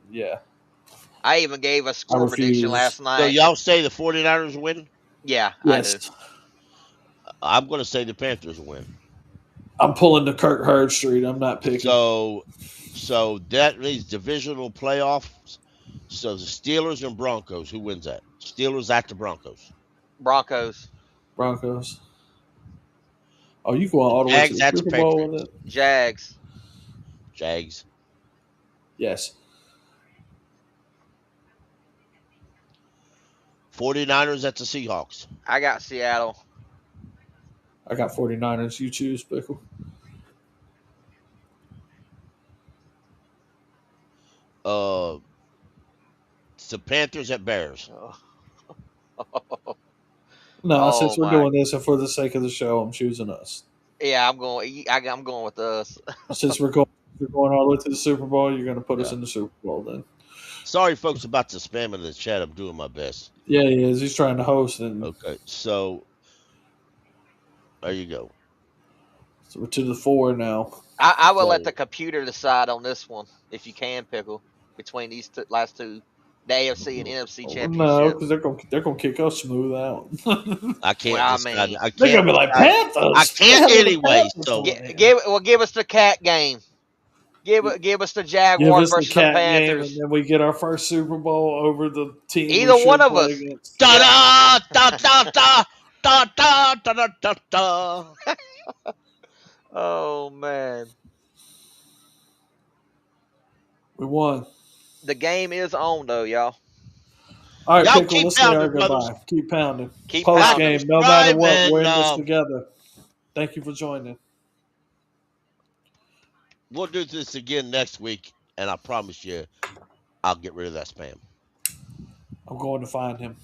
S6: I even gave a score prediction last night.
S7: So y'all say the 49ers win?
S6: Yeah,
S4: yes.
S6: I do.
S7: I'm going to say the Panthers win.
S4: I'm pulling the Kirk Hurd Street. I'm not picking.
S7: So that means divisional playoffs. So the Steelers and Broncos, who wins that? Steelers at the Broncos.
S6: Broncos.
S4: Oh, you going all the way to the Super Bowl with it?
S6: Jags.
S4: Yes.
S7: 49ers at the Seahawks.
S6: I got Seattle.
S4: I got 49ers. You choose, Pickle.
S7: The Panthers at Bears.
S4: No, since we're doing this and for the sake of the show, I'm choosing us.
S6: Yeah, I'm going with us.
S4: Since we're going all the way to the Super Bowl, you're going to put us in the Super Bowl then.
S7: Sorry, folks, about the spam in the chat. I'm doing my best.
S4: Yeah, he is. He's trying to host.
S7: Okay, so there you go.
S4: So we're to the 4 now.
S6: I will let the computer decide on this one, if you can, Pickle, between these last two, the AFC and NFC championship.
S4: No, because they're gonna kick us smooth out.
S7: I can't.
S6: Well,
S4: they're gonna be like Panthers.
S7: I can't anyway. So
S6: give us the cat game. Give us the Jaguars versus the Panthers.
S4: Game, and then we get our first Super Bowl over the team.
S6: Either one of us.
S7: Da da da da da da da da da da.
S6: Oh man.
S4: We won.
S6: The game is on though, y'all.
S4: All right,
S7: y'all
S4: Pickle, let's say our goodbye. Keep pounding. Post game, no matter what, we're in this together. Thank you for joining.
S7: We'll do this again next week, and I promise you, I'll get rid of that spam.
S4: I'm going to find him.